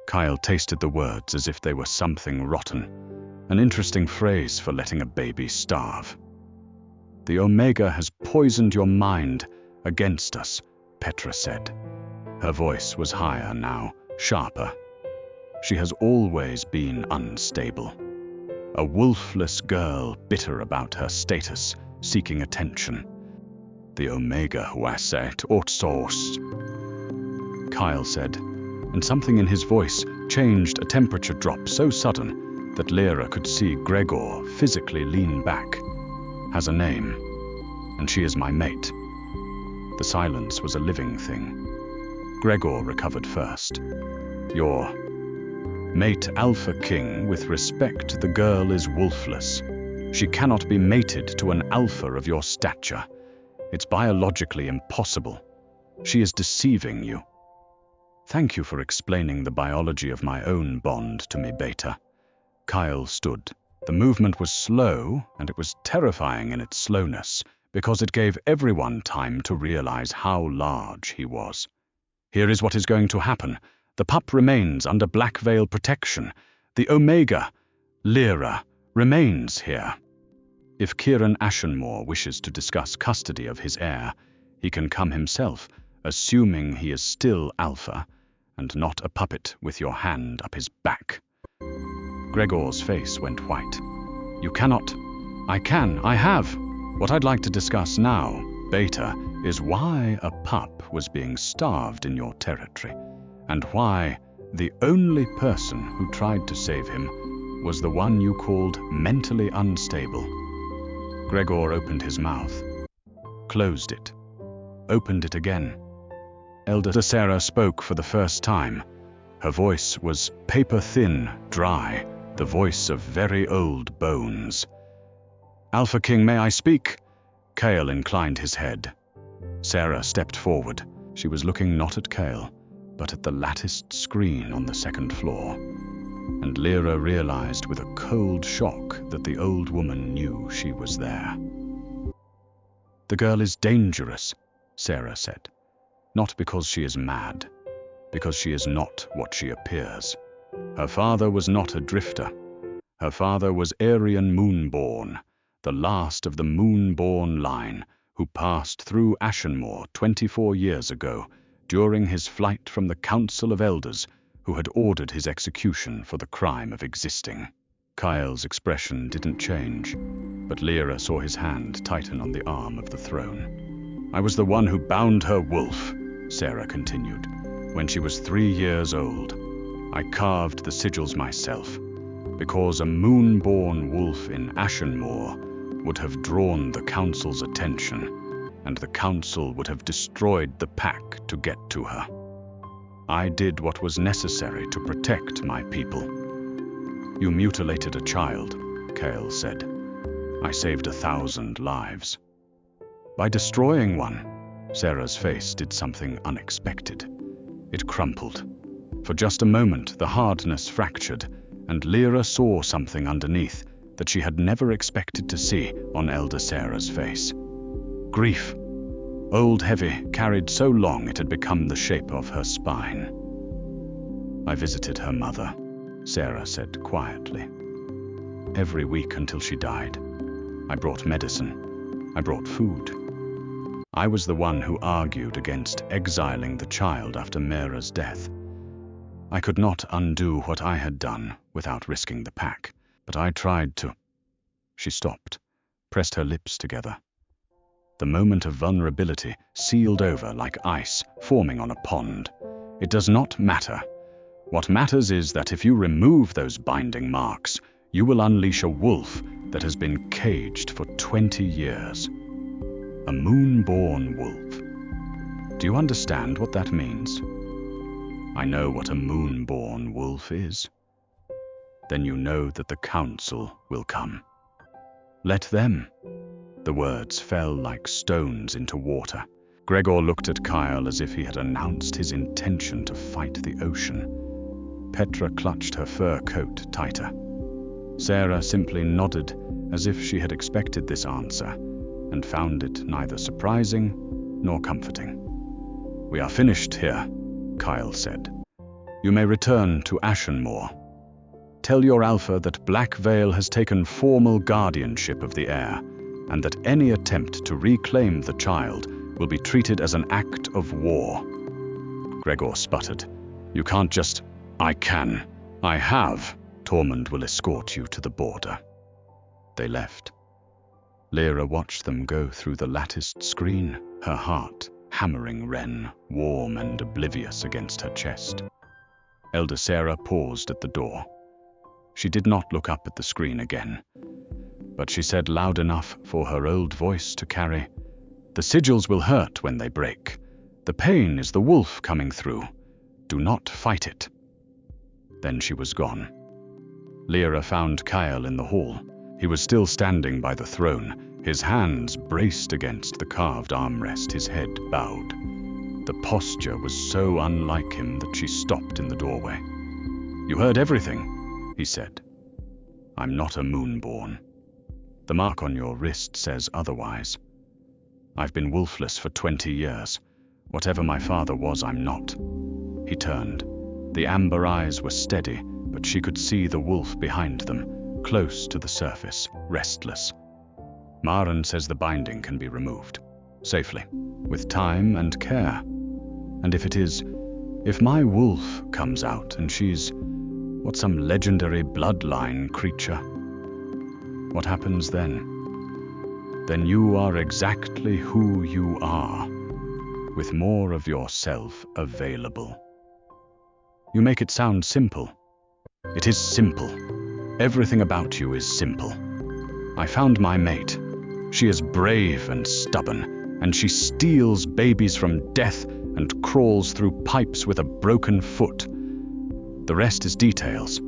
Kyle tasted the words as if they were something rotten. An interesting phrase for letting a baby starve. The Omega has poisoned your mind against us, Petra said. Her voice was higher now, sharper. She has always been unstable. A wolfless girl, bitter about her status, seeking attention. The Omega huaset otsos, Kyle said, and something in his voice changed, a temperature drop so sudden that Lyra could see Gregor physically lean back. Has a name, and she is my mate. The silence was a living thing. Gregor recovered first. Your mate, Alpha King, with respect, the girl is wolfless. She cannot be mated to an alpha of your stature. It's biologically impossible. She is deceiving you. Thank you for explaining the biology of my own bond to me, Beta. Kyle stood. The movement was slow, and it was terrifying in its slowness, because it gave everyone time to realize how large he was. Here is what is going to happen. The pup remains under Black Veil protection. The Omega, Lyra, remains here. If Kieran Ashenmore wishes to discuss custody of his heir, he can come himself, assuming he is still Alpha, and not a puppet with your hand up his back. Gregor's face went white. You cannot. I have. What I'd like to discuss now, Beta, is why a pup was being starved in your territory, and why the only person who tried to save him was the one you called mentally unstable. Gregor opened his mouth, closed it, opened it again. Elder Sarah spoke for the first time. Her voice was paper-thin, dry, the voice of very old bones. Alpha King, may I speak? Kale inclined his head. Sarah stepped forward. She was looking not at Kale, but at the latticed screen on the second floor. And Lyra realized with a cold shock that the old woman knew she was there. The girl is dangerous, Sarah said. Not because she is mad, because she is not what she appears. Her father was not a drifter. Her father was Aryan Moonborn, the last of the Moonborn line, who passed through Ashenmore 24 years ago during his flight from the Council of Elders, who had ordered his execution for the crime of existing. Kyle's expression didn't change, but Lyra saw his hand tighten on the arm of the throne. "I was the one who bound her wolf," Sarah continued, "when she was 3 years old. I carved the sigils myself, because a moon-born wolf in Ashenmoor would have drawn the council's attention, and the council would have destroyed the pack to get to her. I did what was necessary to protect my people." "You mutilated a child," Kale said. "I saved 1,000 lives." "By destroying one," Sarah's face did something unexpected. It crumpled. For just a moment, the hardness fractured, and Lyra saw something underneath that she had never expected to see on Elder Sarah's face. Grief. Old heavy, carried so long it had become the shape of her spine. "I visited her mother," Sarah said quietly. "Every week until she died. I brought medicine. I brought food. I was the one who argued against exiling the child after Mera's death. I could not undo what I had done without risking the pack, but I tried to." She stopped, pressed her lips together. The moment of vulnerability sealed over like ice forming on a pond. It does not matter. What matters is that if you remove those binding marks, you will unleash a wolf that has been caged for 20 years. A moon-born wolf. Do you understand what that means? I know what a moon-born wolf is. Then you know that the council will come. Let them. The words fell like stones into water. Gregor looked at Kyle as if he had announced his intention to fight the ocean. Petra clutched her fur coat tighter. Sarah simply nodded as if she had expected this answer and found it neither surprising nor comforting. "We are finished here," Kyle said. "You may return to Ashenmoor. Tell your Alpha that Black Veil has taken formal guardianship of the heir, and that any attempt to reclaim the child will be treated as an act of war." Gregor sputtered. "You can't just—" "I can. I have. Tormund will escort you to the border." They left. Lyra watched them go through the latticed screen, her heart hammering Ren, warm and oblivious against her chest. Elder Sarah paused at the door. She did not look up at the screen again, but she said loud enough for her old voice to carry, "The sigils will hurt when they break. The pain is the wolf coming through. Do not fight it." Then she was gone. Lyra found Kyle in the hall. He was still standing by the throne, his hands braced against the carved armrest, his head bowed. The posture was so unlike him that she stopped in the doorway. "You heard everything," he said. "I'm not a moonborn. The mark on your wrist says otherwise. I've been wolfless for 20 years. Whatever my father was, I'm not." He turned. The amber eyes were steady, but she could see the wolf behind them, close to the surface, restless. "Maren says the binding can be removed. Safely. With time and care. And if my wolf comes out and she's, some legendary bloodline creature, what happens then? Then you are exactly who you are, with more of yourself available." "You make it sound simple." "It is simple. Everything about you is simple. I found my mate. She is brave and stubborn, and she steals babies from death and crawls through pipes with a broken foot. The rest is details."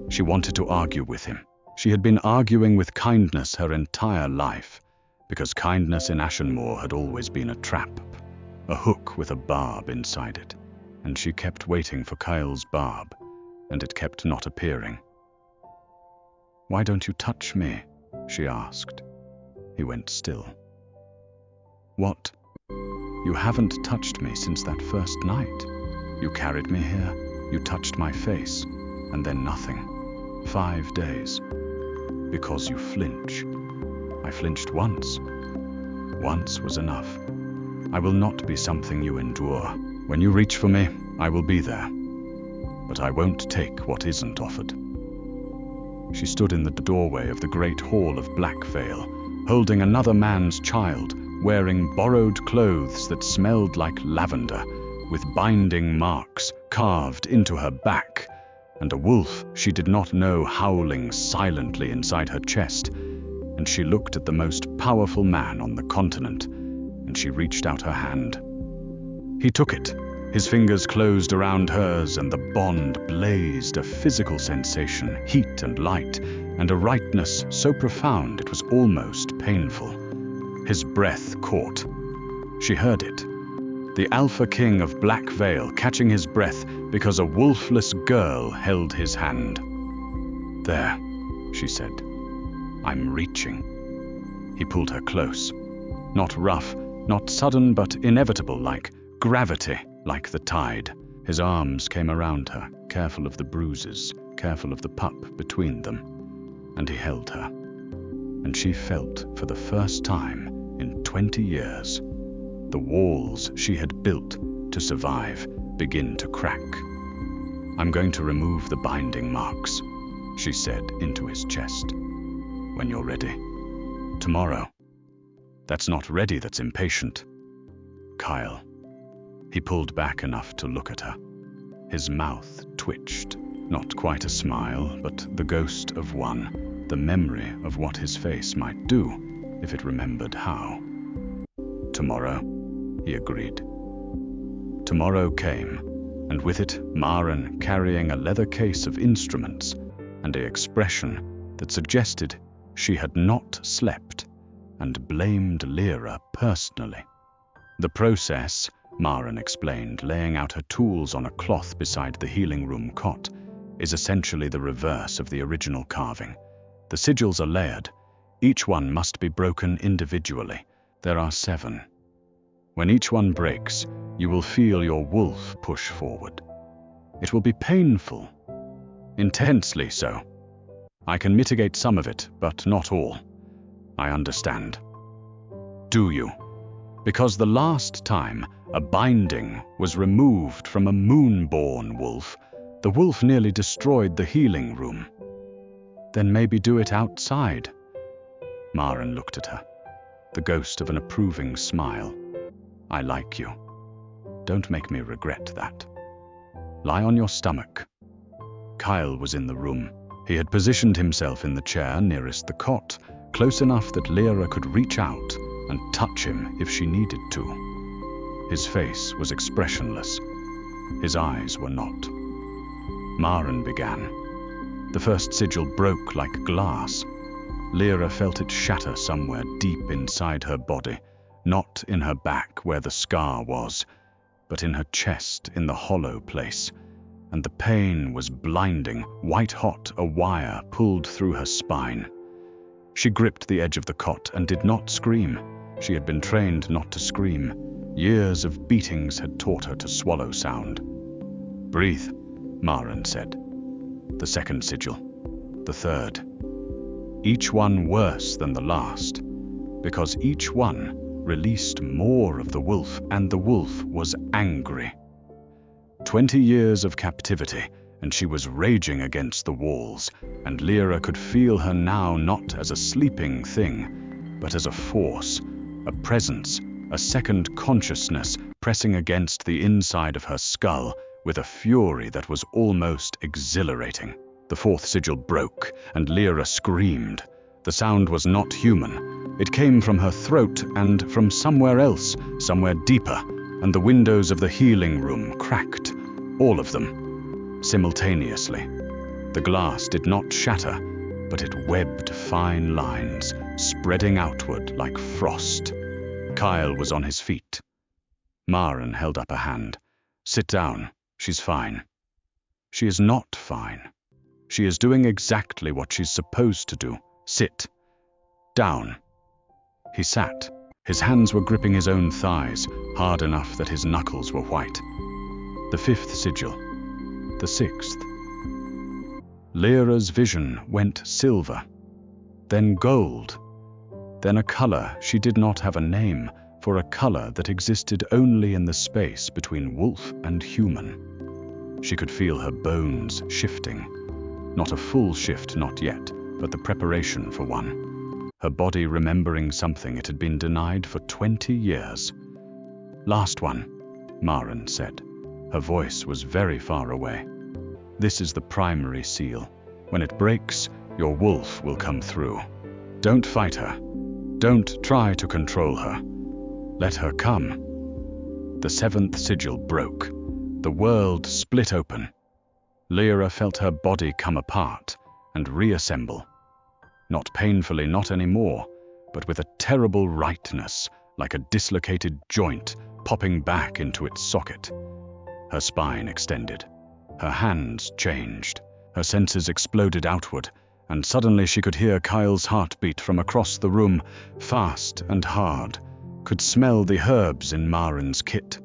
She wanted to argue with him. She had been arguing with kindness her entire life, because kindness in Ashenmoor had always been a trap, a hook with a barb inside it. And she kept waiting for Kyle's barb, and it kept not appearing. "Why don't you touch me?" she asked. He went still. "What? You haven't touched me since that first night. You carried me here, you touched my face, and then nothing. 5 days. Because you flinch. I flinched once. Once was enough. I will not be something you endure. When you reach for me, I will be there. But I won't take what isn't offered." She stood in the doorway of the great hall of Blackvale, holding another man's child, wearing borrowed clothes that smelled like lavender, with binding marks carved into her back, and a wolf she did not know howling silently inside her chest. And she looked at the most powerful man on the continent, and she reached out her hand. He took it. His fingers closed around hers, and the bond blazed, a physical sensation, heat and light, and a rightness so profound it was almost painful. His breath caught. She heard it. The Alpha King of Blackvale catching his breath because a wolfless girl held his hand. "There," she said. "I'm reaching." He pulled her close. Not rough, not sudden, but inevitable, like gravity, like the tide. His arms came around her, careful of the bruises, careful of the pup between them. And he held her. And she felt, for the first time in 20 years, the walls she had built to survive begin to crack. "I'm going to remove the binding marks," she said into his chest. "When you're ready. Tomorrow." "That's not ready, that's impatient." "Kyle." He pulled back enough to look at her. His mouth twitched, not quite a smile, but the ghost of one, the memory of what his face might do if it remembered how. "Tomorrow," he agreed. Tomorrow came, and with it Maren carrying a leather case of instruments and an expression that suggested she had not slept and blamed Lyra personally. The process, Maren explained, laying out her tools on a cloth beside the healing room cot, is essentially the reverse of the original carving. The sigils are layered. Each one must be broken individually. There are 7. When each one breaks, you will feel your wolf push forward. It will be painful, intensely so. I can mitigate some of it, but not all. I understand. Do you? Because the last time a binding was removed from a moon-born wolf, the wolf nearly destroyed the healing room. Then maybe do it outside. Maren looked at her, the ghost of an approving smile. I like you. Don't make me regret that. Lie on your stomach. Kyle was in the room. He had positioned himself in the chair nearest the cot, close enough that Lyra could reach out and touch him if she needed to. His face was expressionless. His eyes were not. Maren began. The first sigil broke like glass. Lyra felt it shatter somewhere deep inside her body, not in her back where the scar was, but in her chest in the hollow place, and the pain was blinding, white-hot, a wire pulled through her spine. She gripped the edge of the cot and did not scream. She had been trained not to scream. Years of beatings had taught her to swallow sound. Breathe, Maren said. The second sigil, the third. Each one worse than the last, because each one released more of the wolf, and the wolf was angry. 20 years of captivity, and she was raging against the walls, and Lyra could feel her now not as a sleeping thing, but as a force, a presence, a second consciousness pressing against the inside of her skull with a fury that was almost exhilarating. The fourth sigil broke, and Lyra screamed. The sound was not human. It came from her throat and from somewhere else, somewhere deeper, and the windows of the healing room cracked, all of them, simultaneously. The glass did not shatter, but it webbed fine lines, spreading outward like frost. Kyle was on his feet. Maren held up a hand. Sit down. She's fine. She is not fine. She is doing exactly what she's supposed to do. Sit. Down. He sat. His hands were gripping his own thighs, hard enough that his knuckles were white. The fifth sigil. The sixth. Lyra's vision went silver, then gold, then a color she did not have a name for, a color that existed only in the space between wolf and human. She could feel her bones shifting. Not a full shift, not yet, but the preparation for one. Her body remembering something it had been denied for 20 years. "Last one," Maren said. Her voice was very far away. "This is the primary seal. When it breaks, your wolf will come through. Don't fight her. Don't try to control her. Let her come." The seventh sigil broke. The world split open. Lyra felt her body come apart and reassemble. Not painfully, not anymore, but with a terrible rightness, like a dislocated joint popping back into its socket. Her spine extended. Her hands changed. Her senses exploded outward, and suddenly she could hear Kyle's heartbeat from across the room, fast and hard, could smell the herbs in Maren's kit,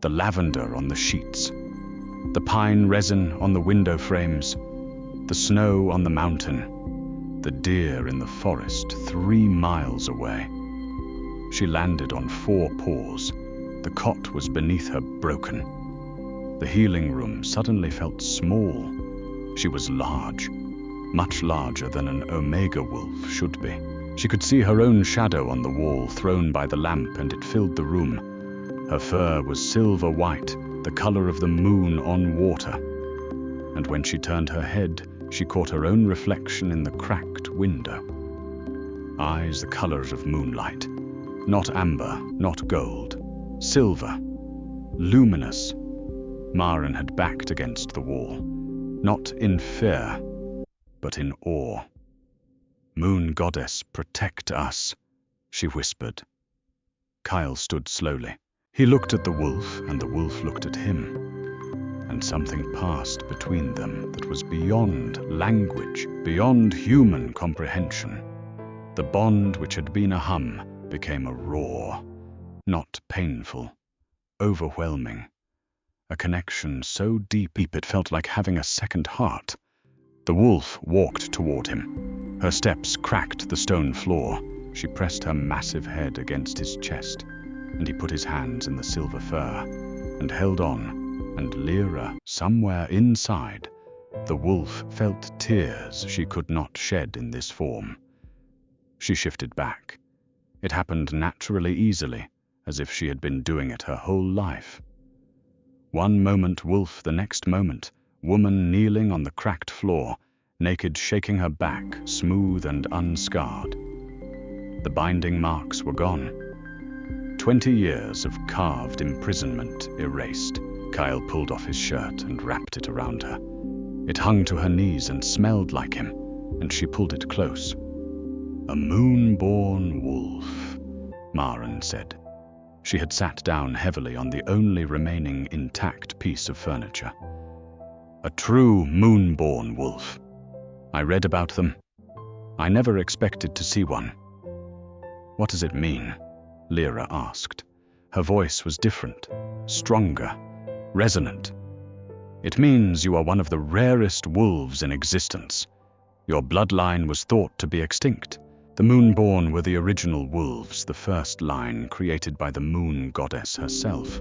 the lavender on the sheets, the pine resin on the window frames, the snow on the mountain, the deer in the forest 3 miles away. She landed on 4 paws. The cot was beneath her, broken. The healing room suddenly felt small. She was large, much larger than an Omega wolf should be. She could see her own shadow on the wall thrown by the lamp, and it filled the room. Her fur was silver white, the color of the moon on water. And when she turned her head, she caught her own reflection in the cracked window. Eyes the colors of moonlight. Not amber, not gold. Silver. Luminous. Maren had backed against the wall. Not in fear, but in awe. "Moon goddess, protect us," she whispered. Kyle stood slowly. He looked at the wolf, and the wolf looked at him. And something passed between them that was beyond language, beyond human comprehension. The bond which had been a hum became a roar, not painful, overwhelming. A connection so deep it felt like having a second heart. The wolf walked toward him. Her steps cracked the stone floor. She pressed her massive head against his chest, and he put his hands in the silver fur and held on, and Lyra, somewhere inside, the wolf felt tears she could not shed in this form. She shifted back. It happened naturally, easily, as if she had been doing it her whole life. One moment wolf, the next moment woman kneeling on the cracked floor, naked, shaking her back, smooth and unscarred. The binding marks were gone. 20 years of carved imprisonment erased. Kyle pulled off his shirt and wrapped it around her. It hung to her knees and smelled like him, and she pulled it close. "A moon-born wolf," Maren said. She had sat down heavily on the only remaining intact piece of furniture. "A true moon-born wolf. I read about them. I never expected to see one." "What does it mean?" Lyra asked. Her voice was different, stronger, resonant. "It means you are one of the rarest wolves in existence. Your bloodline was thought to be extinct. The Moonborn were the original wolves, the first line created by the moon goddess herself.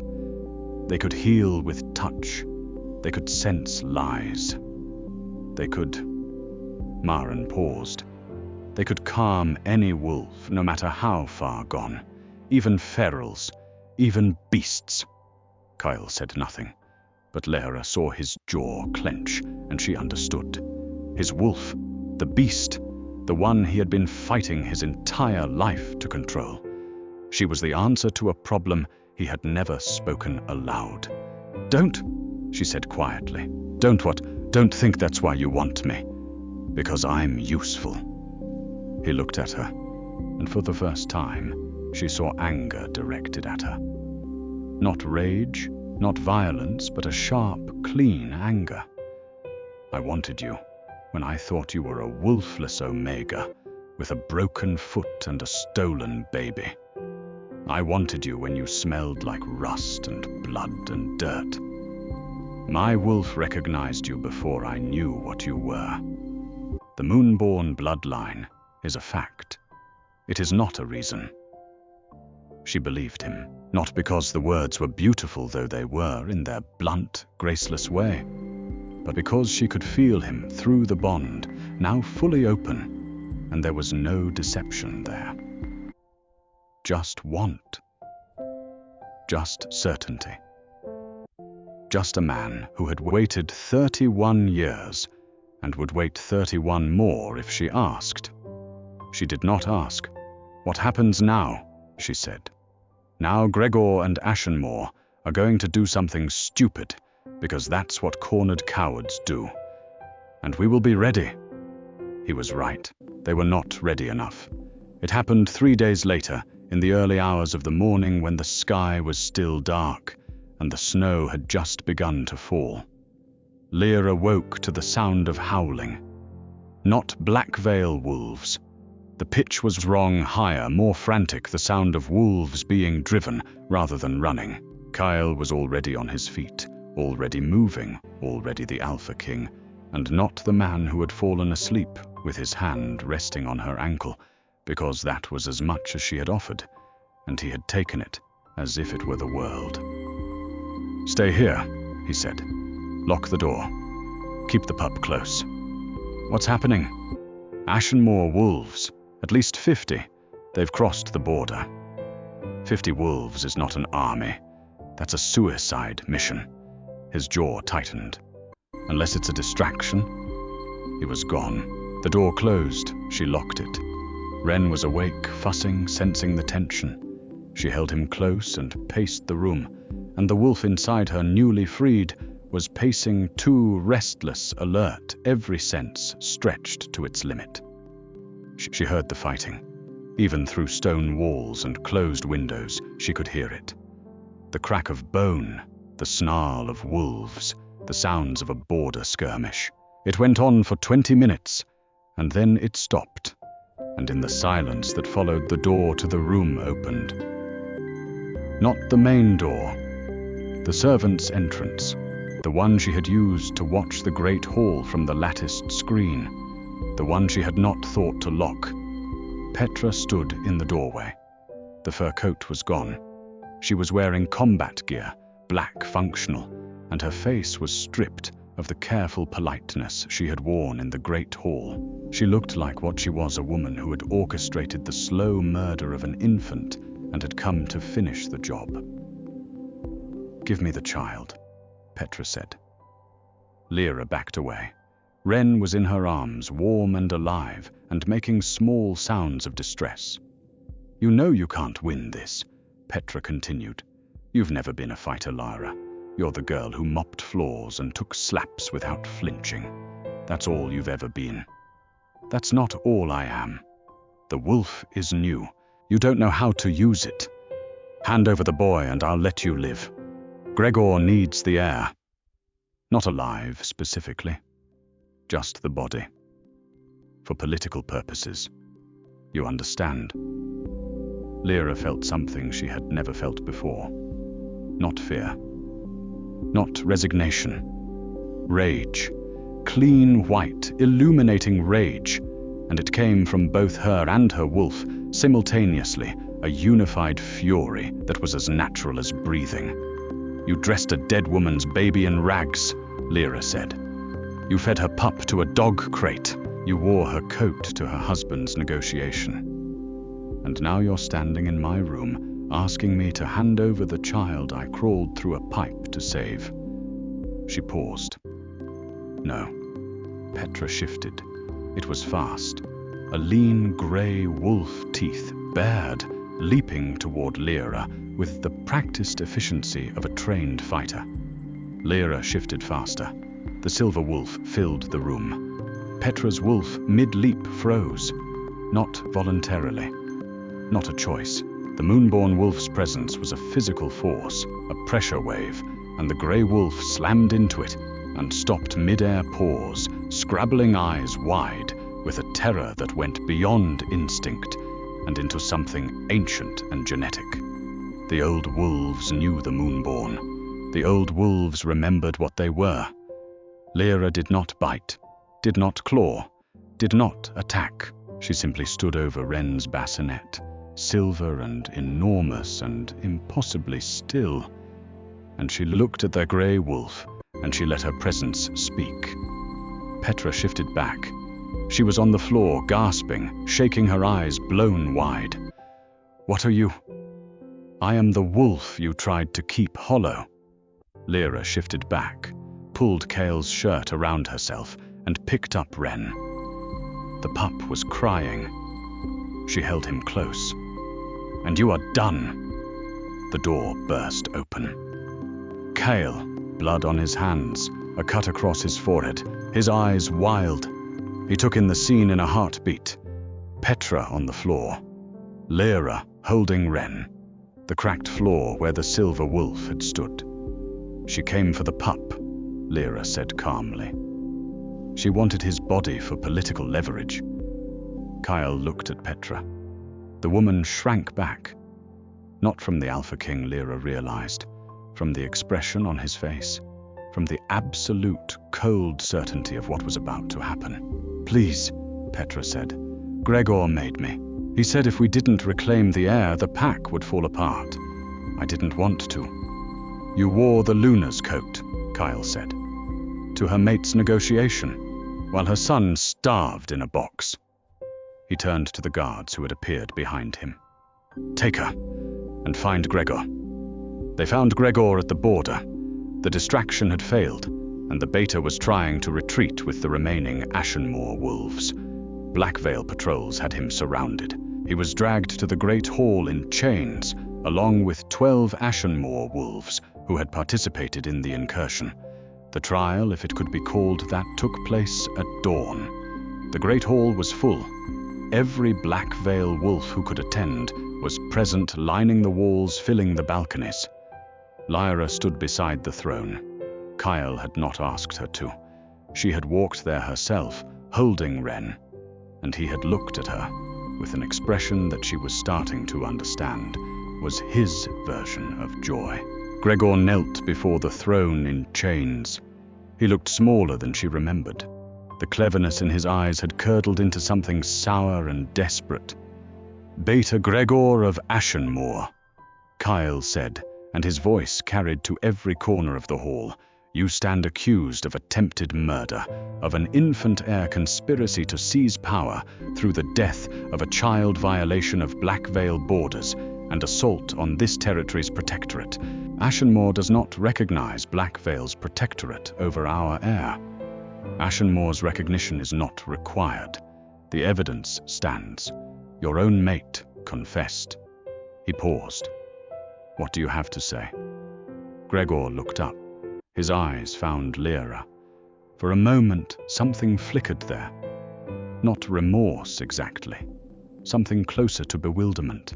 They could heal with touch. They could sense lies. They could..." Maren paused. "They could calm any wolf, no matter how far gone. Even ferals, even beasts." Kyle said nothing, but Lyra saw his jaw clench, and she understood. His wolf, the beast, the one he had been fighting his entire life to control. She was the answer to a problem he had never spoken aloud. "Don't," she said quietly. "Don't what? Don't think that's why you want me. Because I'm useful." He looked at her, and for the first time, she saw anger directed at her. Not rage, not violence, but a sharp, clean anger. "I wanted you when I thought you were a wolfless Omega, with a broken foot and a stolen baby. I wanted you when you smelled like rust and blood and dirt. My wolf recognized you before I knew what you were. The Moonborn bloodline is a fact. It is not a reason." She believed him, not because the words were beautiful though they were in their blunt, graceless way, but because she could feel him through the bond, now fully open, and there was no deception there. Just want. Just certainty. Just a man who had waited 31 years and would wait 31 more if she asked. She did not ask. "What happens now?" she said. "Now Gregor and Ashenmore are going to do something stupid, because that's what cornered cowards do. And we will be ready." He was right. They were not ready enough. It happened 3 days later, in the early hours of the morning when the sky was still dark and the snow had just begun to fall. Lear awoke to the sound of howling. Not Black Veil wolves. The pitch was wrong, higher, more frantic, the sound of wolves being driven rather than running. Kyle was already on his feet, already moving, already the Alpha King, and not the man who had fallen asleep with his hand resting on her ankle, because that was as much as she had offered, and he had taken it as if it were the world. "Stay here," he said. "Lock the door. Keep the pup close." "What's happening?" "Ashenmore wolves. At least 50. They've crossed the border." 50 wolves is not an army. That's a suicide mission. His jaw tightened. "Unless it's a distraction." He was gone. The door closed. She locked it. Ren was awake, fussing, sensing the tension. She held him close and paced the room, and the wolf inside her, newly freed, was pacing too, restless, alert, every sense stretched to its limit. She heard the fighting. Even through stone walls and closed windows, she could hear it. The crack of bone, the snarl of wolves, the sounds of a border skirmish. It went on for 20 minutes, and then it stopped, and in the silence that followed, the door to the room opened. Not the main door, the servant's entrance, the one she had used to watch the great hall from the latticed screen, the one she had not thought to lock. Petra stood in the doorway. The fur coat was gone. She was wearing combat gear, black functional, and her face was stripped of the careful politeness she had worn in the great hall. She looked like what she was, a woman who had orchestrated the slow murder of an infant and had come to finish the job. "Give me the child," Petra said. Lyra backed away. Ren was in her arms, warm and alive, and making small sounds of distress. "You know you can't win this," Petra continued. "You've never been a fighter, Lyra. You're the girl who mopped floors and took slaps without flinching. That's all you've ever been." "That's not all I am. The wolf is new. You don't know how to use it. Hand over the boy and I'll let you live. Gregor needs the heir. Not alive, specifically. Just the body. For political purposes. You understand?" Lyra felt something she had never felt before. Not fear. Not resignation. Rage. Clean white, illuminating rage. And it came from both her and her wolf, simultaneously, a unified fury that was as natural as breathing. "You dressed a dead woman's baby in rags," Lyra said. "You fed her pup to a dog crate. You wore her coat to her husband's negotiation. And now you're standing in my room, asking me to hand over the child I crawled through a pipe to save." She paused. "No." Petra shifted. It was fast. A lean grey wolf teeth bared, leaping toward Lyra with the practiced efficiency of a trained fighter. Lyra shifted faster. The silver wolf filled the room. Petra's wolf, mid-leap, froze. Not voluntarily. Not a choice. The moonborn wolf's presence was a physical force, a pressure wave, and the grey wolf slammed into it and stopped mid-air paws, scrabbling eyes wide, with a terror that went beyond instinct and into something ancient and genetic. The old wolves knew the moonborn. The old wolves remembered what they were. Lyra did not bite, did not claw, did not attack. She simply stood over Ren's bassinet, silver and enormous and impossibly still, and she looked at the grey wolf, and she let her presence speak. Petra shifted back. She was on the floor, gasping, shaking her eyes blown wide. "What are you?" "I am the wolf you tried to keep hollow." Lyra shifted back, pulled Kale's shirt around herself, and picked up Ren. The pup was crying. She held him close. "And you are done." The door burst open. Kale, blood on his hands, a cut across his forehead, his eyes wild. He took in the scene in a heartbeat. Petra on the floor. Lyra holding Ren. The cracked floor where the silver wolf had stood. "She came for the pup," Lyra said calmly. "She wanted his body for political leverage." Kyle looked at Petra. The woman shrank back. Not from the Alpha King, Lyra realized, from the expression on his face, from the absolute, cold certainty of what was about to happen. "Please," Petra said. "Gregor made me. He said if we didn't reclaim the heir, the pack would fall apart. I didn't want to." "You wore the Luna's coat," Kyle said, "to her mate's negotiation, while her son starved in a box." He turned to the guards who had appeared behind him. "Take her, and find Gregor." They found Gregor at the border. The distraction had failed, and the beta was trying to retreat with the remaining Ashenmoor wolves. Blackveil patrols had him surrounded. He was dragged to the Great Hall in chains, along with 12 Ashenmoor wolves who had participated in the incursion. The trial, if it could be called that, took place at dawn. The Great Hall was full. Every Blackveil wolf who could attend was present, lining the walls, filling the balconies. Lyra stood beside the throne. Kyle had not asked her to. She had walked there herself, holding Ren, and he had looked at her with an expression that she was starting to understand was his version of joy. Gregor knelt before the throne in chains. He looked smaller than she remembered. The cleverness in his eyes had curdled into something sour and desperate. "Beta Gregor of Ashenmoor," Kyle said, and his voice carried to every corner of the hall. "You stand accused of attempted murder, of an infant heir conspiracy to seize power through the death of a child, violation of Blackveil borders, and assault on this territory's protectorate. Ashenmoor does not recognize Blackveil's protectorate over our heir. Ashenmoor's recognition is not required. The evidence stands. Your own mate confessed." He paused. "What do you have to say?" Gregor looked up. His eyes found Lyra. For a moment, something flickered there. Not remorse exactly. Something closer to bewilderment.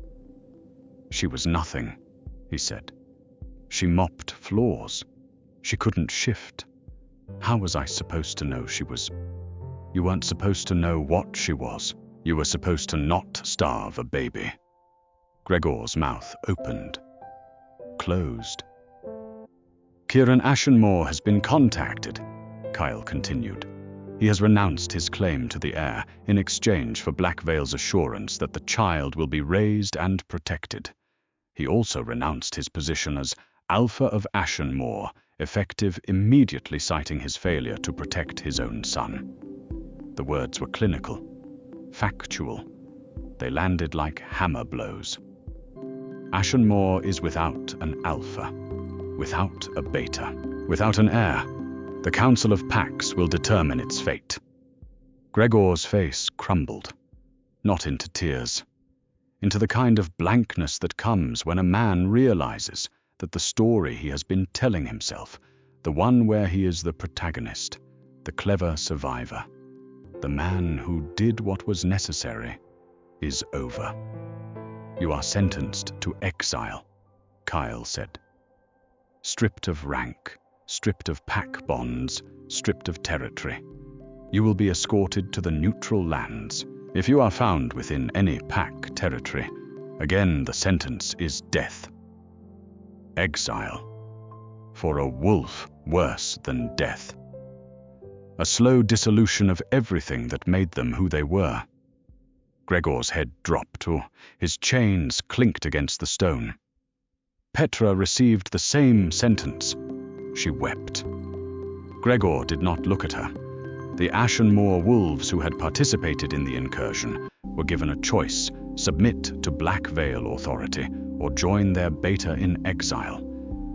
"She was nothing," he said. "She mopped floors. She couldn't shift. How was I supposed to know she was?" "You weren't supposed to know what she was. You were supposed to not starve a baby." Gregor's mouth opened, closed. "Kieran Ashenmoor has been contacted," Kyle continued. "He has renounced his claim to the heir in exchange for Blackveil's assurance that the child will be raised and protected. He also renounced his position as Alpha of Ashenmoor, effective immediately, citing his failure to protect his own son." The words were clinical, factual. They landed like hammer blows. Ashenmoor is without an alpha, without a beta, without an heir. The Council of Packs will determine its fate. Gregor's face crumbled, not into tears, into the kind of blankness that comes when a man realizes that the story he has been telling himself, the one where he is the protagonist, the clever survivor, the man who did what was necessary, is over. "You are sentenced to exile," Kyle said. "Stripped of rank, stripped of pack bonds, stripped of territory. You will be escorted to the neutral lands. If you are found within any pack territory, again the sentence is death. Exile. For a wolf, worse than death. A slow dissolution of everything that made them who they were." Gregor's head dropped, or his chains clinked against the stone. Petra received the same sentence. She wept. Gregor did not look at her. The Ashenmoor wolves who had participated in the incursion were given a choice: submit to Black Veil authority or join their beta in exile.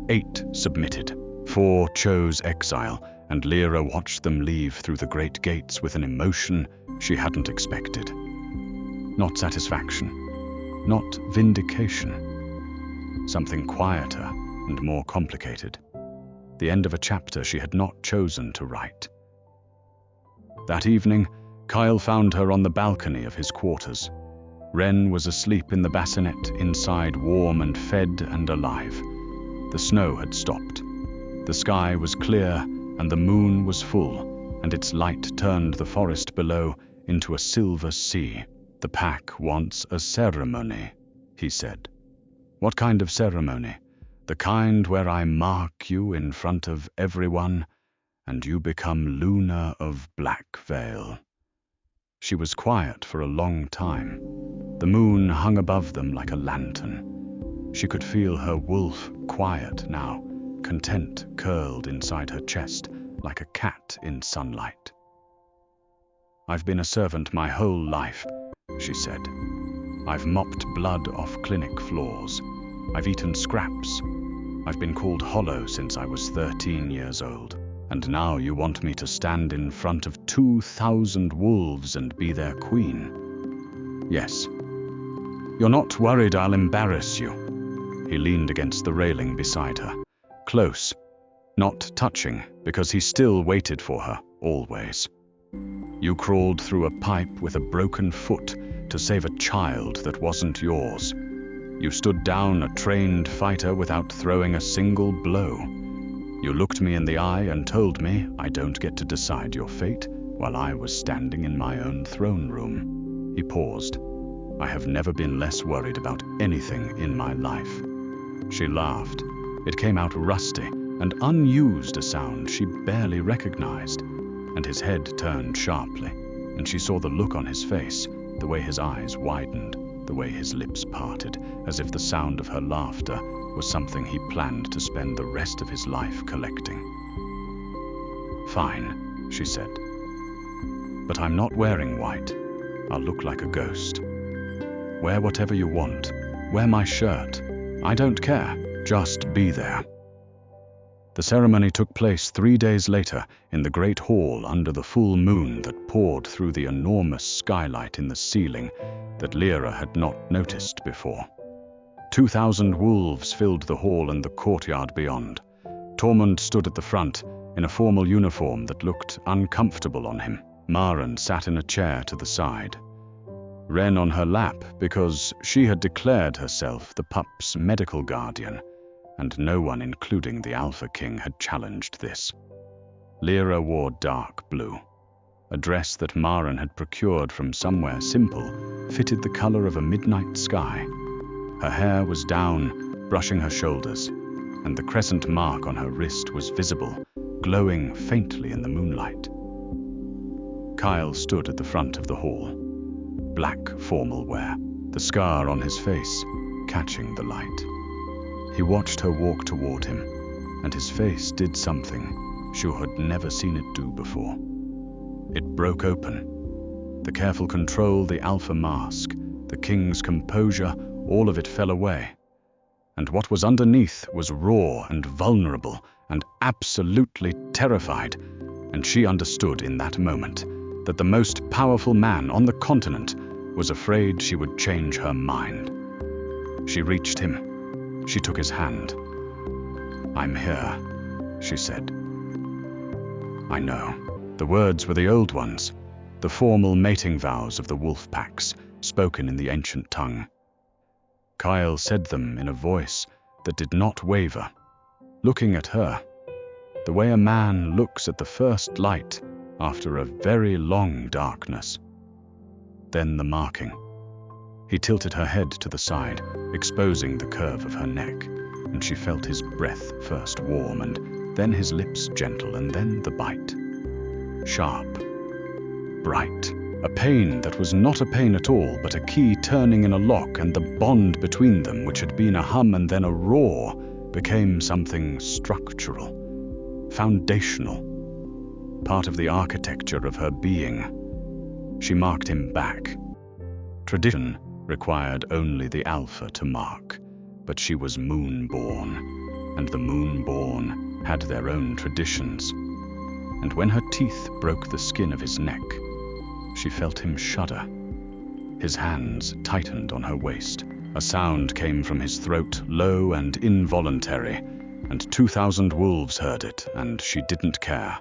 8 submitted. 4 chose exile, and Lyra watched them leave through the great gates with an emotion she hadn't expected. Not satisfaction, not vindication. Something quieter and more complicated. The end of a chapter she had not chosen to write. That evening, Kyle found her on the balcony of his quarters. Wren was asleep in the bassinet, inside, warm and fed and alive. The snow had stopped. The sky was clear and the moon was full, and its light turned the forest below into a silver sea. "The pack wants a ceremony," he said. "What kind of ceremony?" "The kind where I mark you in front of everyone, and you become Luna of Black Veil." She was quiet for a long time. The moon hung above them like a lantern. She could feel her wolf quiet now, content curled inside her chest like a cat in sunlight. "I've been a servant my whole life," she said. "I've mopped blood off clinic floors. I've eaten scraps. I've been called hollow since I was 13 years old. And now you want me to stand in front of 2,000 wolves and be their queen?" "Yes." "You're not worried I'll embarrass you?" He leaned against the railing beside her, close, not touching, because he still waited for her, always. "You crawled through a pipe with a broken foot to save a child that wasn't yours. You stood down a trained fighter without throwing a single blow. You looked me in the eye and told me I don't get to decide your fate while I was standing in my own throne room." He paused. "I have never been less worried about anything in my life." She laughed. It came out rusty and unused, a sound she barely recognized, and his head turned sharply, and she saw the look on his face, the way his eyes widened, the way his lips parted, as if the sound of her laughter was something he planned to spend the rest of his life collecting. "Fine," she said. "But I'm not wearing white. I'll look like a ghost. Wear whatever you want. Wear my shirt. I don't care. Just be there." The ceremony took place 3 days later in the great hall under the full moon that poured through the enormous skylight in the ceiling that Lyra had not noticed before. 2,000 wolves filled the hall and the courtyard beyond. Tormund stood at the front in a formal uniform that looked uncomfortable on him. Maren sat in a chair to the side. Wren on her lap, because she had declared herself the pup's medical guardian, and no one, including the Alpha King, had challenged this. Lyra wore dark blue. A dress that Maren had procured from somewhere simple fitted the color of a midnight sky. Her hair was down, brushing her shoulders, and the crescent mark on her wrist was visible, glowing faintly in the moonlight. Kyle stood at the front of the hall. Black formal wear, the scar on his face catching the light. He watched her walk toward him, and his face did something she had never seen it do before. It broke open. The careful control, the alpha mask, the king's composure, all of it fell away. And what was underneath was raw and vulnerable and absolutely terrified, and she understood in that moment that the most powerful man on the continent was afraid she would change her mind. She reached him. She took his hand. "I'm here," she said. "I know." The words were the old ones, the formal mating vows of the wolf packs, spoken in the ancient tongue. Kyle said them in a voice that did not waver, looking at her, the way a man looks at the first light after a very long darkness. Then the marking. He tilted her head to the side, exposing the curve of her neck, and she felt his breath first warm, and then his lips gentle, and then the bite. Sharp, bright, a pain that was not a pain at all, but a key turning in a lock, and the bond between them, which had been a hum and then a roar, became something structural, foundational, part of the architecture of her being. She marked him back. Tradition required only the alpha to mark, but she was moon-born, and the moon-born had their own traditions. And when her teeth broke the skin of his neck, she felt him shudder. His hands tightened on her waist. A sound came from his throat, low and involuntary, and 2,000 wolves heard it, and she didn't care.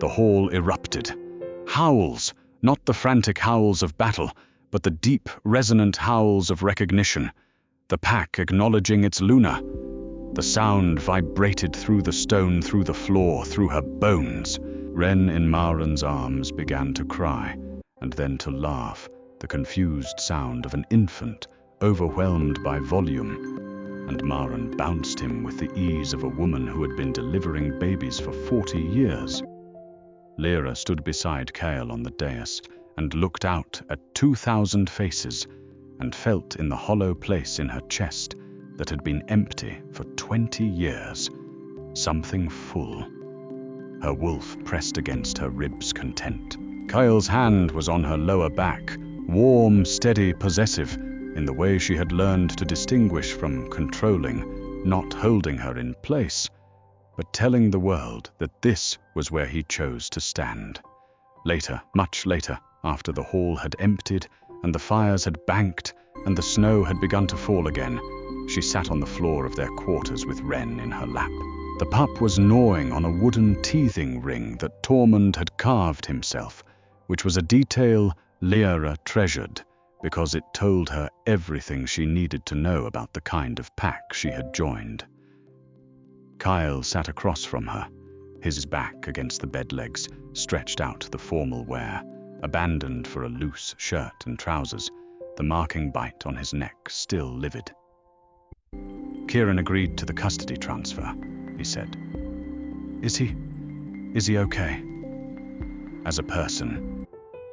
The hall erupted. Howls, not the frantic howls of battle, but the deep, resonant howls of recognition. The pack acknowledging its Luna. The sound vibrated through the stone, through the floor, through her bones. Ren in Maren's arms began to cry, and then to laugh, the confused sound of an infant, overwhelmed by volume, and Maren bounced him with the ease of a woman who had been delivering babies for 40 years. Lyra stood beside Kael on the dais and looked out at 2,000 faces and felt in the hollow place in her chest that had been empty for 20 years, something full. Her wolf pressed against her ribs content. Kael's hand was on her lower back, warm, steady, possessive, in the way she had learned to distinguish from controlling, not holding her in place, but telling the world that this was where he chose to stand. Later, much later, after the hall had emptied and the fires had banked and the snow had begun to fall again, she sat on the floor of their quarters with Ren in her lap. The pup was gnawing on a wooden teething ring that Tormund had carved himself, which was a detail Lyra treasured, because it told her everything she needed to know about the kind of pack she had joined. Kael sat across from her, his back against the bed legs, stretched out the formal wear, abandoned for a loose shirt and trousers, the marking bite on his neck still livid. Kieran agreed to the custody transfer, he said. Is he okay? As a person,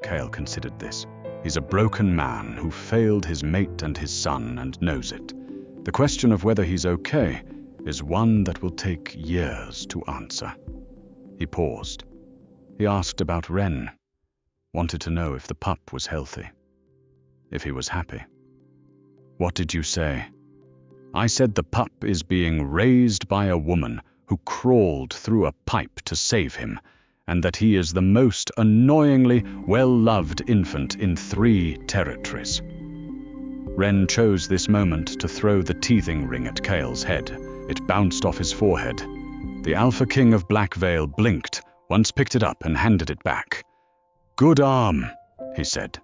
Kael considered this. He's a broken man who failed his mate and his son and knows it. The question of whether he's okay is one that will take years to answer. He paused. He asked about Ren, wanted to know if the pup was healthy, if he was happy. What did you say? I said the pup is being raised by a woman who crawled through a pipe to save him, and that he is the most annoyingly well-loved infant in 3 territories. Ren chose this moment to throw the teething ring at Kael's head. It bounced off his forehead. The Alpha King of Blackvale blinked, once picked it up and handed it back. Good arm, he said.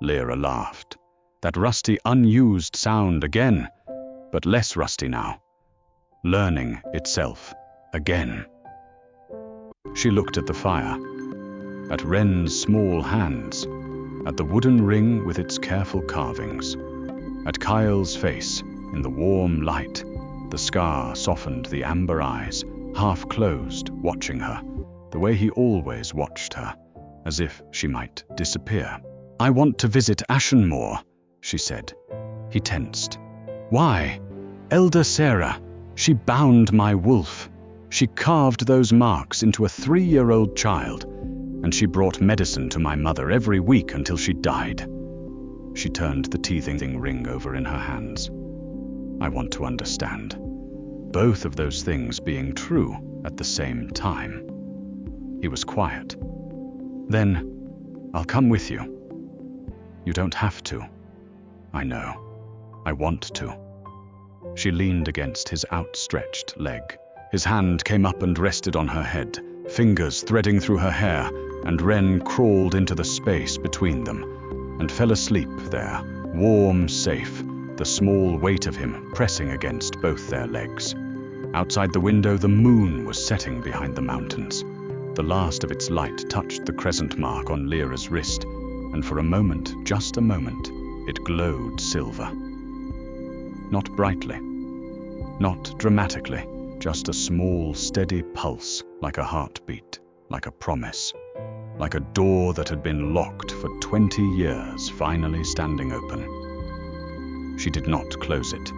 Lyra laughed. That rusty, unused sound again, but less rusty now. Learning itself again. She looked at the fire, at Ren's small hands, at the wooden ring with its careful carvings, at Kael's face in the warm light. The scar softened the amber eyes, half closed, watching her, the way he always watched her, as if she might disappear. I want to visit Ashenmoor, she said. He tensed. Why? Elder Sarah, she bound my wolf. She carved those marks into a 3-year-old child, and she brought medicine to my mother every week until she died. She turned the teething ring over in her hands. I want to understand. Both of those things being true at the same time. He was quiet. Then, I'll come with you. You don't have to. I know. I want to. She leaned against his outstretched leg. His hand came up and rested on her head, fingers threading through her hair, and Ren crawled into the space between them and fell asleep there, warm, safe, the small weight of him pressing against both their legs. Outside the window, the moon was setting behind the mountains. The last of its light touched the crescent mark on Lyra's wrist, and for a moment, just a moment, it glowed silver. Not brightly, not dramatically, just a small, steady pulse, like a heartbeat, like a promise, like a door that had been locked for 20 years finally standing open. She did not close it.